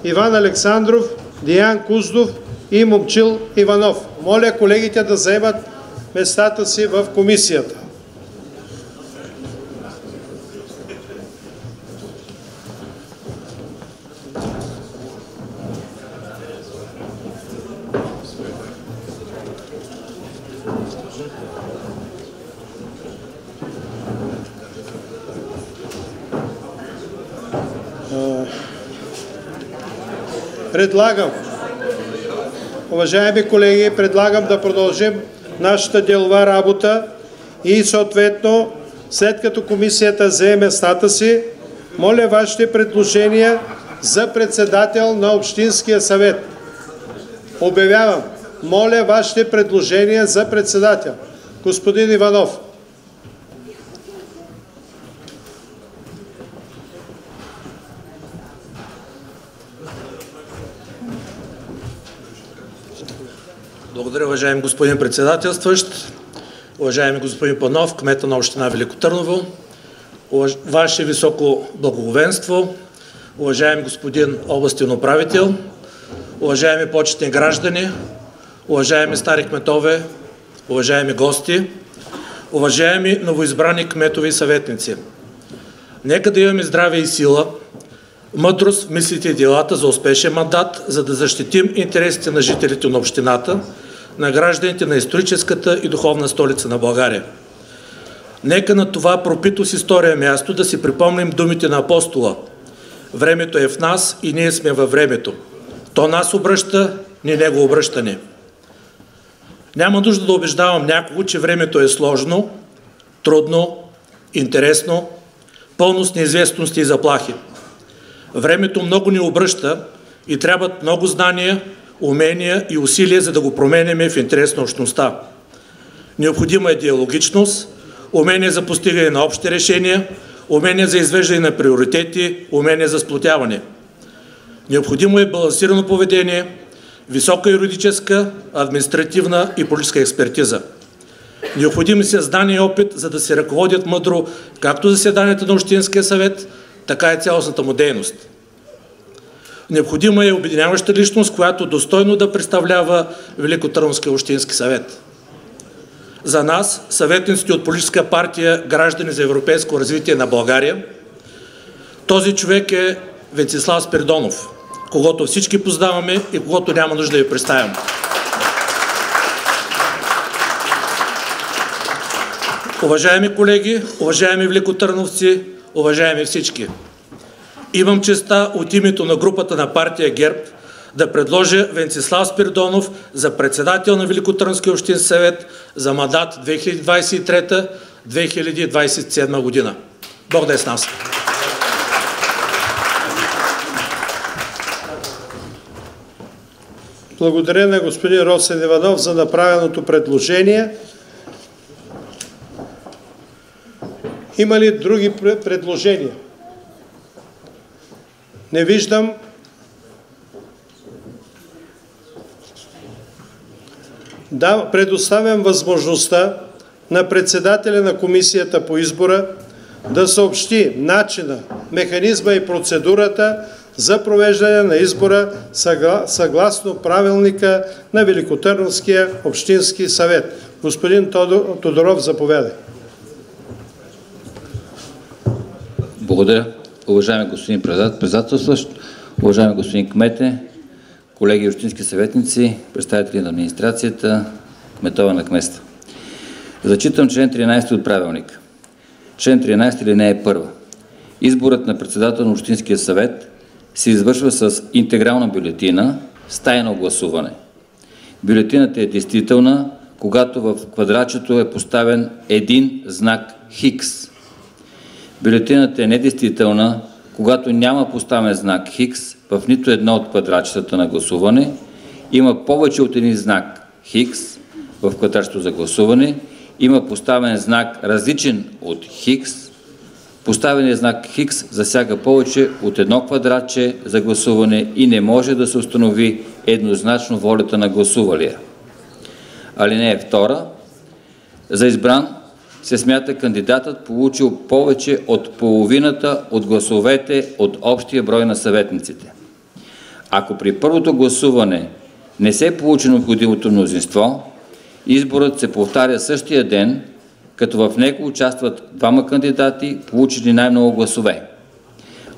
Иван Александров, Диан Куздов и Момчил Иванов. Моля колегите да заемат местата си в комисията. Предлагам, уважаеми колеги, предлагам да продължим нашата делова работа и съответно, след като комисията заеме местата си, моля вашите предложения за председател на Общинския съвет. Обявявам, моля вашите предложения за председател. Господин Иванов. Благодаря, уважаеми господин председателстващ, уважаеми господин Панов, кмета на община Велико Търново, ваше високо благоговенство, уважаеми господин областен управител, уважаеми почетни граждани, уважаеми стари кметове, уважаеми гости, уважаеми новоизбрани кметови и съветници. Нека да имаме здраве и сила, мъдрост в мислите и делата за успешен мандат, за да защитим интересите на жителите на общината, на гражданите на историческата и духовна столица на България. Нека на това пропито с история място да си припомним думите на апостола. Времето е в нас и ние сме във времето. То нас обръща, ни него обръщане. Няма нужда да убеждавам някого, че времето е сложно, трудно, интересно, пълно с неизвестности и заплахи. Времето много ни обръща и трябват много знания, умения и усилия, за да го променяме в интерес на общността. Необходима е диалогичност, умение за постигане на общи решения, умение за извеждане на приоритети, умение за сплотяване. Необходимо е балансирано поведение, висока юридическа, административна и политическа експертиза. Необходими са знания и опит, за да се ръководят мъдро както заседанията на Общинския съвет, така и цялостната му дейност. Необходима е обединяваща личност, която достойно да представлява Великотърновския общински съвет. За нас, съветниците от политическа партия Граждани за европейско развитие на България, този човек е Венцислав Спиридонов, когото всички познаваме и когото няма нужда да ви представям. Уважаеми колеги, уважаеми великотърновци, уважаеми всички, имам честа от името на групата на партия ГЕРБ да предложа Венцислав Спиридонов за председател на Великотърновския общински съвет за мандат 2023-2027 година. Бог да е с нас! Благодаря на господин Росен Иванов за направеното предложение. Има ли други предложения? Не виждам. Да, предоставям възможността на председателя на комисията по избора да съобщи начина, механизма и процедурата за провеждане на избора съгласно правилника на Великотърновския общински съвет. Господин Тодоров, заповядай. Благодаря. Уважаеми господин председателстващ, уважаеми господин кмете, колеги общински съветници, представители на администрацията, кметове на кметства. Зачитам член 13 от правилника. Член 13 алинея 1. Изборът на председател на общинския съвет се извършва с интегрална бюлетина с тайно гласуване. Бюлетината е действителна, когато в квадратчето е поставен един знак Хикс. Бюлетината е недействителна, когато няма поставен знак Хикс в нито едно от квадратчетата на гласуване, има повече от един знак Хикс в квадратчето за гласуване, има поставен знак различен от Хикс, поставеният знак Хикс засяга повече от едно квадратче за гласуване и не може да се установи еднозначно волята на гласувалия. Алинея 2. За избран се смята кандидатът, получил повече от половината от гласовете от общия брой на съветниците. Ако при първото гласуване не се получи необходимото мнозинство, изборът се повтаря същия ден, като в него участват двама кандидати, получили най-много гласове.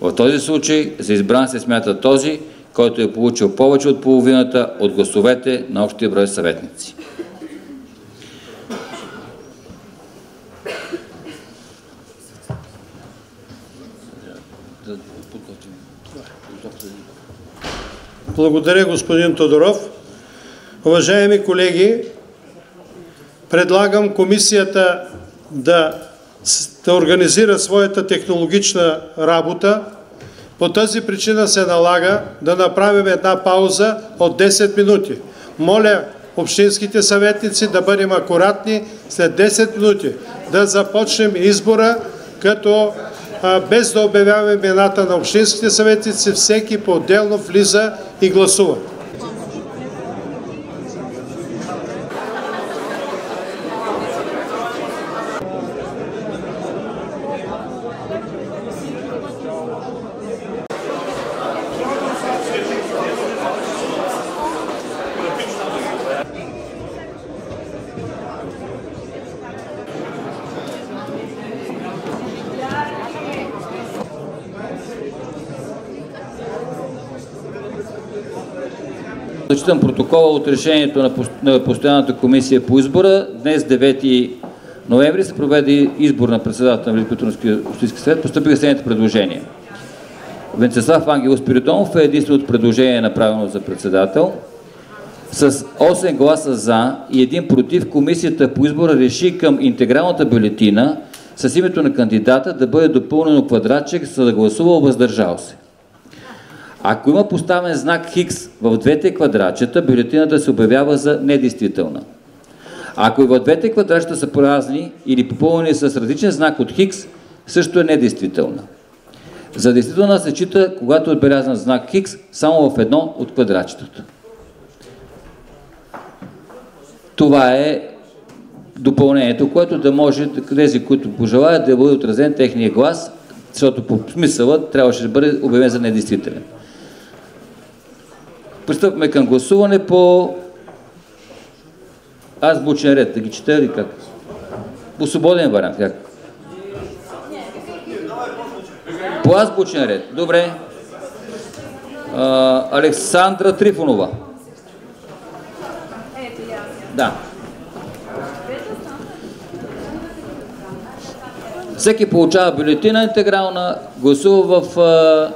В този случай за избран се смята този, който е получил повече от половината от гласовете на общия брой съветници. Благодаря, господин Тодоров. Уважаеми колеги, предлагам комисията да организира своята технологична работа. По тази причина се налага да направим една пауза от 10 минути. Моля общинските съветници да бъдем акуратни, след 10 минути да започнем избора, като без да обявяваме имената на общинските съветници, всеки по-отделно влиза и гласува. Зачитам протокола от решението на Постоянната комисия по избора. Днес, 9 ноември, се проведе избор на председател на Великотърновския общински съвет. Постъпиха следните предложения. Венцислав Ангелов Спиридонов е единственото предложение, направено за председател. С 8 гласа за и 1 против, комисията по избора реши към интегралната бюлетина с името на кандидата да бъде допълнено квадратче, за да гласува въздържал се. Ако има поставен знак Хикс в двете квадратчета, бюлетината се обявява за недействителна. Ако и в двете квадратчета са празни или попълнени с различен знак от Хикс, също е недействителна. За действителна се чита, когато е отбелязан знак Хикс, само в едно от квадратчетата. Това е допълнението, което да може тези, които пожелаят, да бъде отразен техния глас, защото по смисъла трябваше да бъде обявен за недействителен. Пристъпваме към гласуване по азбучен ред. Да ги чета или как? По свободен вариант, как? По азбучен ред. Добре. Александра Трифонова. Да. Всеки получава бюлетина интегрална, гласува в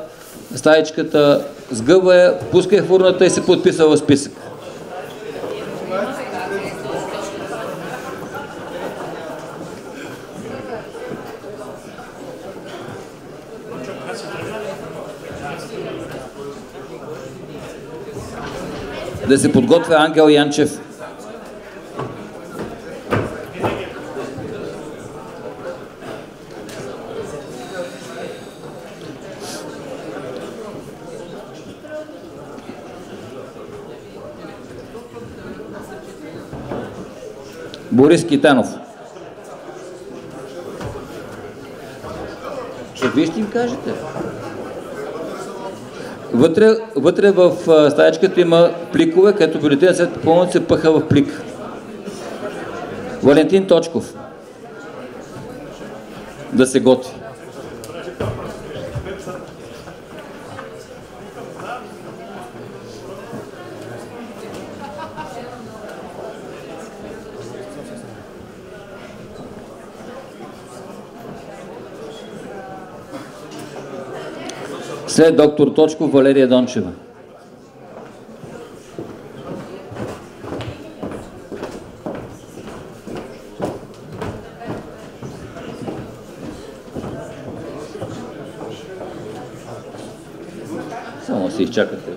стаичката, сгъва я, пуска я в урната и се подписва в списък. Да се подготвя Ангел Янчев. Борис Китанов. Вие ще им кажете. Вътре в стаечката има пликове, където бюлетина след попълнят се пъха в плик. Валентин Точков. Да се готви. След доктор Точков, Валерия Дончева. Само си изчакате.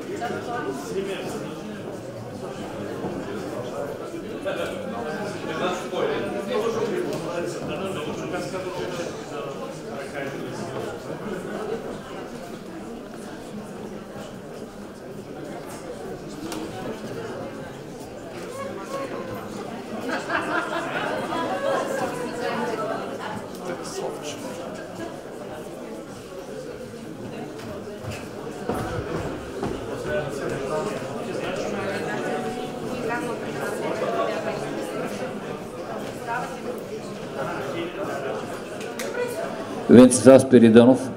Венцислав Спиридонов.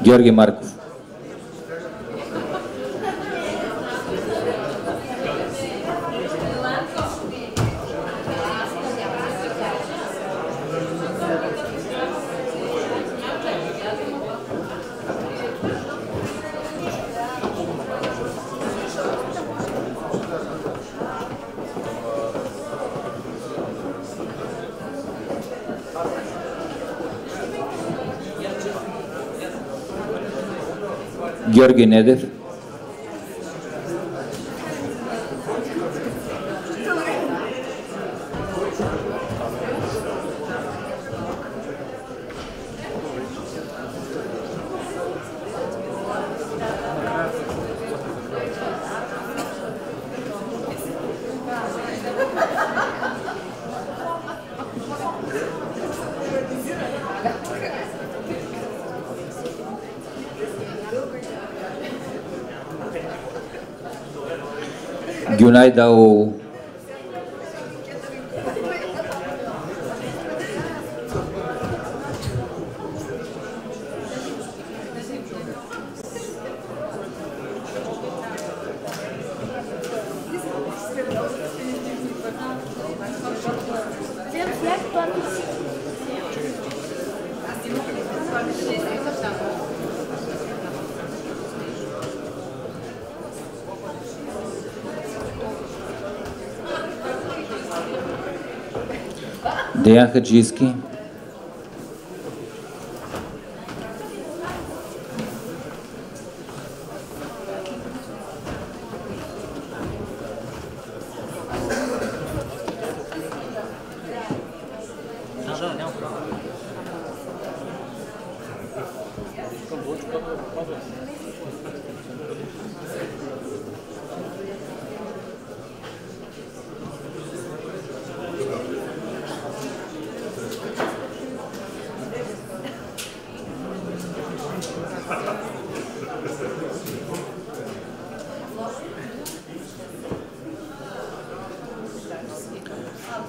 Георги Марков. Георги Недев. Гюнай Дао. Деян Хаджийски.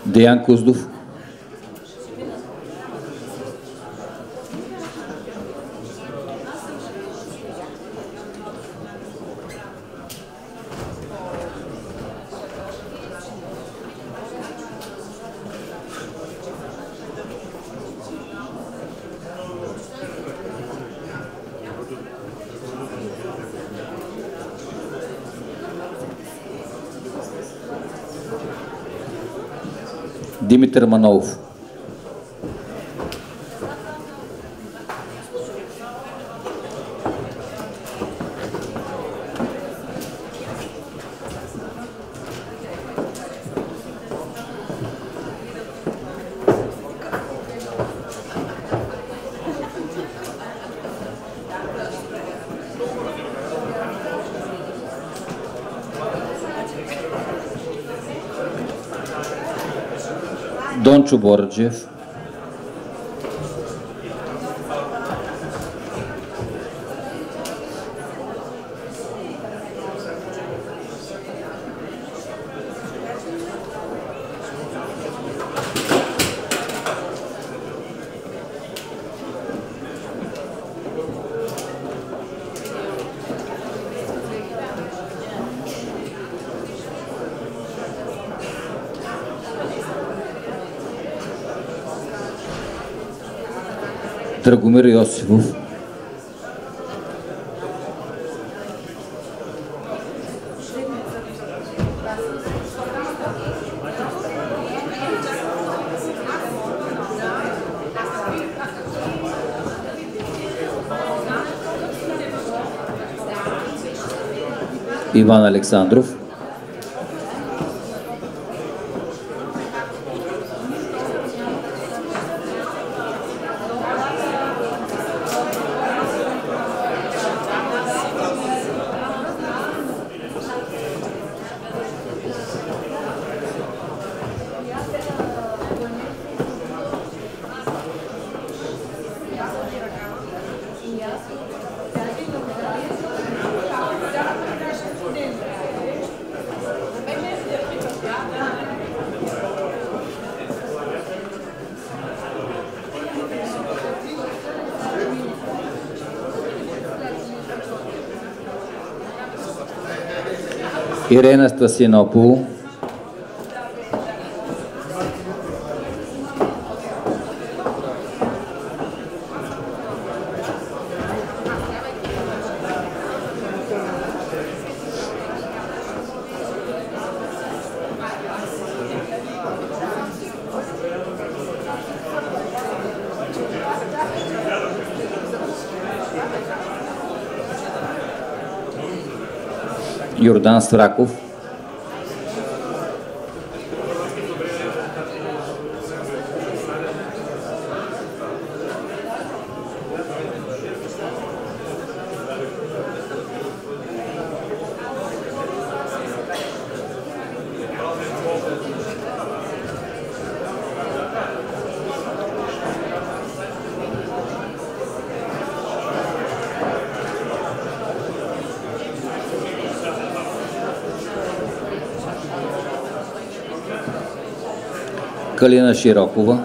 Деян Куздов. Димитър Манолов. Дончо Борджев. Драгомир Йосифов. Иван Александров. Ирена Стасинопол. Йордан Свраков. Калина Широкова.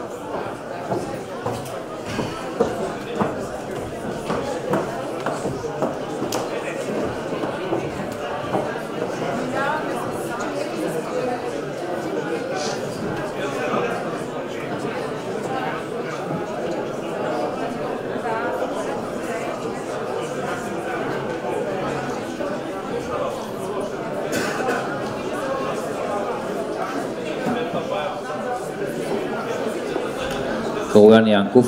Калган Янков.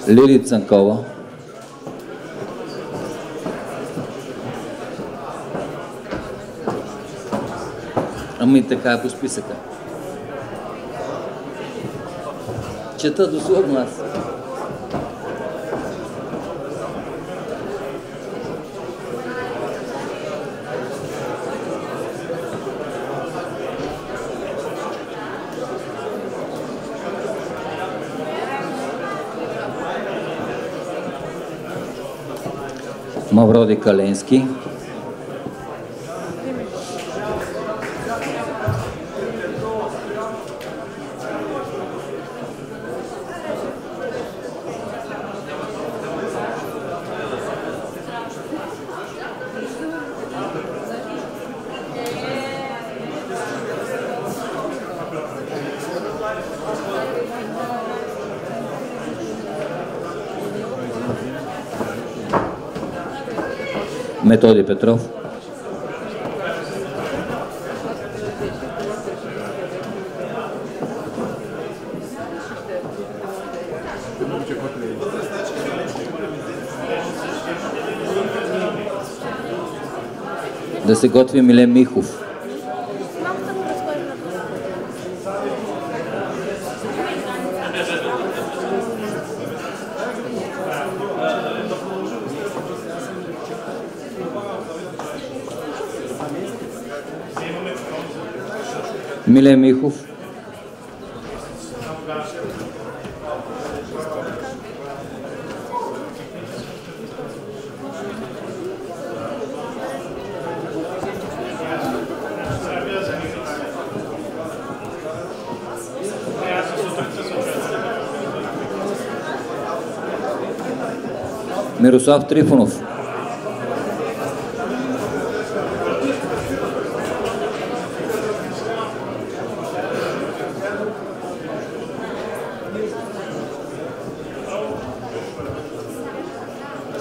Лили Цанкова, ами така е по списъка. Чета дословно аз. Мавроди Каленски, Методи Петров, да се готви Милен Михов, Милен Михов, Мирослав Трифонов,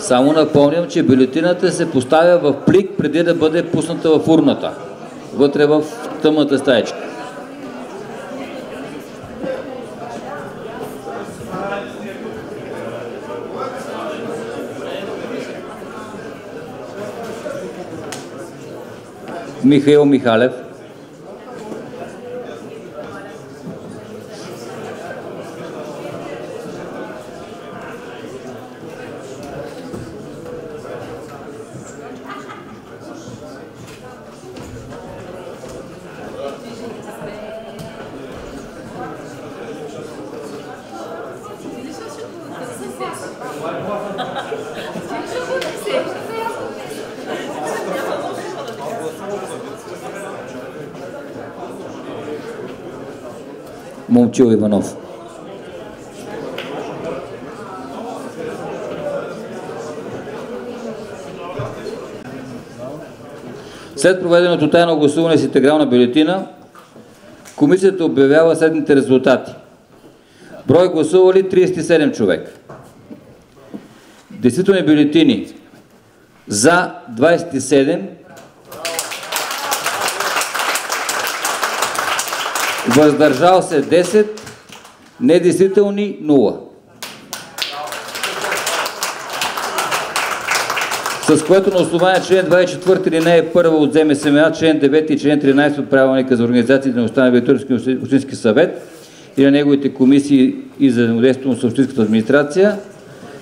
само напомням, че бюлетината се поставя в плик преди да бъде пусната в урната, вътре в тъмната стаечка. Михаил Михалев, Момчил Иванов. След проведеното тайно гласуване с интегрална бюлетина, комисията обявява следните резултати. Брой гласували 37 човека. Действителни бюлетини за 27, въздържал се 10, недействителни 0. С което на основание член 24 алинея 1 от ЗМСМА, член 9 и член 13 от правилника за организация на дейността на Великотърновски общински съвет и на неговите комисии и за взаимодействието с общинската администрация,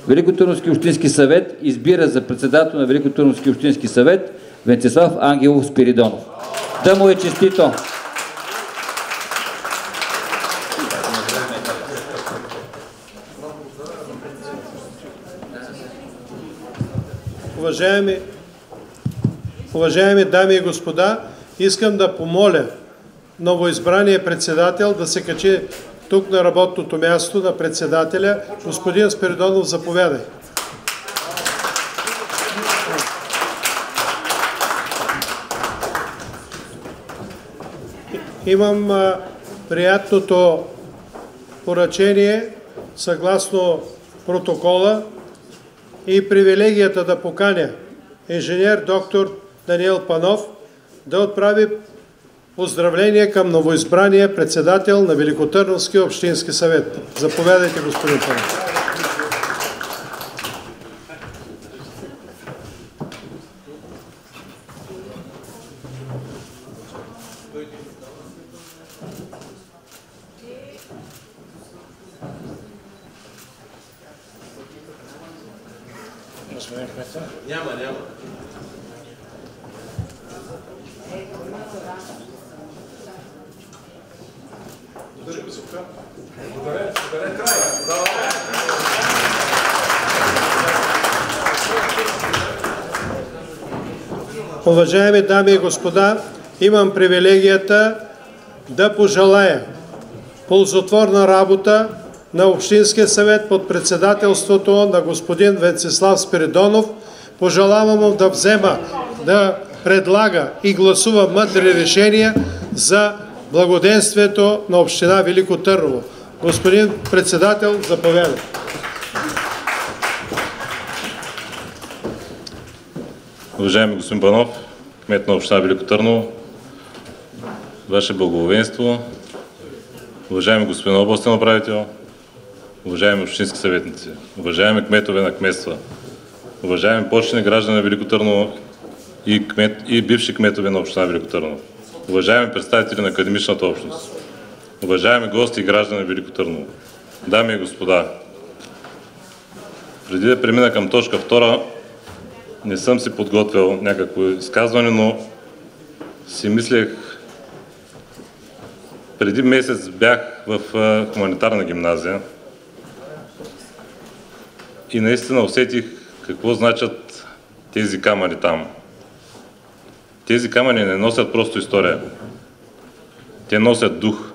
Великотърновски общински съвет избира за председател на Великотърновски общински съвет Венцислав Ангелов Спиридонов. Да му е честито! Уважаеми дами и господа, искам да помоля новоизбрания председател да се качи тук на работното място на председателя. Господин Спиридонов, заповядай. Имам приятното поръчение, съгласно протокола, и привилегията да поканя инженер доктор Даниел Панов да отправи поздравления към новоизбрания председател на Великотърновския общински съвет. Заповядайте, господин Панов. Господин Кмета? Няма. Уважаеми дами и господа, имам привилегията да пожелая ползотворна работа на Общинския съвет под председателството на господин Венцислав Спиридонов. Пожелавам му да взема, да предлага и гласува мъдри решения за благоденствието на община Велико Търново. Господин председател, заповядайте. Уважаеми господин Панов, кмет на община Велико Търново, Ваше благословенство, уважаеми господин областен управител, уважаеми общински съветници, уважаеми кметове на кметства, уважаеми почтени граждани на Велико Търново и бивши кметове на община Велико Търново, уважаеми представители на академичната общност, уважаеми гости и граждани на Велико Търново, дами и господа, преди да премина към точка 2, не съм си подготвил някакво изказване, но си мислех, преди месец бях в хуманитарна гимназия и наистина усетих какво значат тези камъни там. Тези камъни не носят просто история. Те носят дух.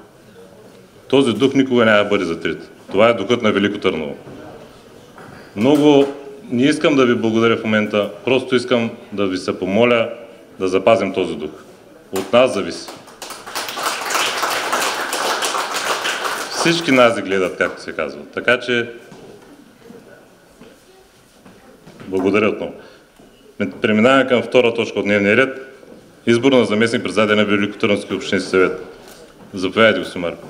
Този дух никога няма да бъде затрит. Това е духът на Велико Търново. Не искам да ви благодаря в момента, просто искам да ви се помоля да запазим този дух. От нас зависи. Всички нас гледат, както се казва. Така че, благодаря отново. Преминаваме към втора точка от дневния ред. Избор на заместник председател на Велико Търновски общински съвет. Заповядайте, господин Марко.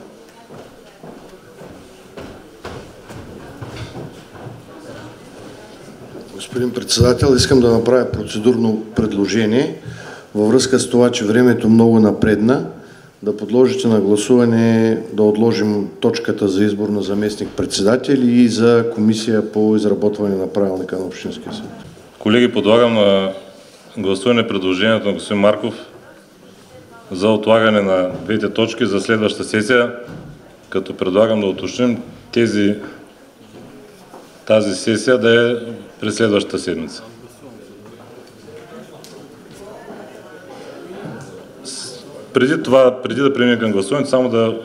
Господин председател, искам да направя процедурно предложение във връзка с това, че времето много напредна, да подложите на гласуване да отложим точката за избор на заместник председатели и за комисия по изработване на правилника на Общинския съвет. Колеги, подлагам на гласуване предложението на господин Марков за отлагане на двете точки за следващата сесия, като предлагам да уточним тази сесия да е през следващата седмица. Преди да преминем към гласуването, само да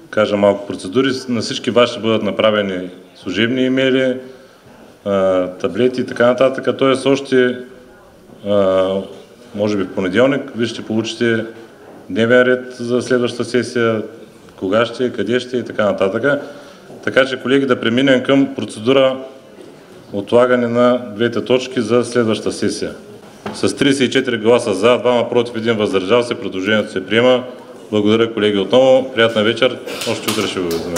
кажа малко процедури. На всички вас ще бъдат направени служебни имейли, таблети и така нататък. Тоест още, може би в понеделник, вие ще получите дневен ред за следващата сесия, кога ще е, къде ще е и така нататък. Така че, колеги, да преминем към процедура отлагане на двете точки за следващата сесия. С 34 гласа за, 2 против, 1 въздържал се, предложението се приема. Благодаря, колеги, отново. Приятна вечер. Още утре ще ви уведомя.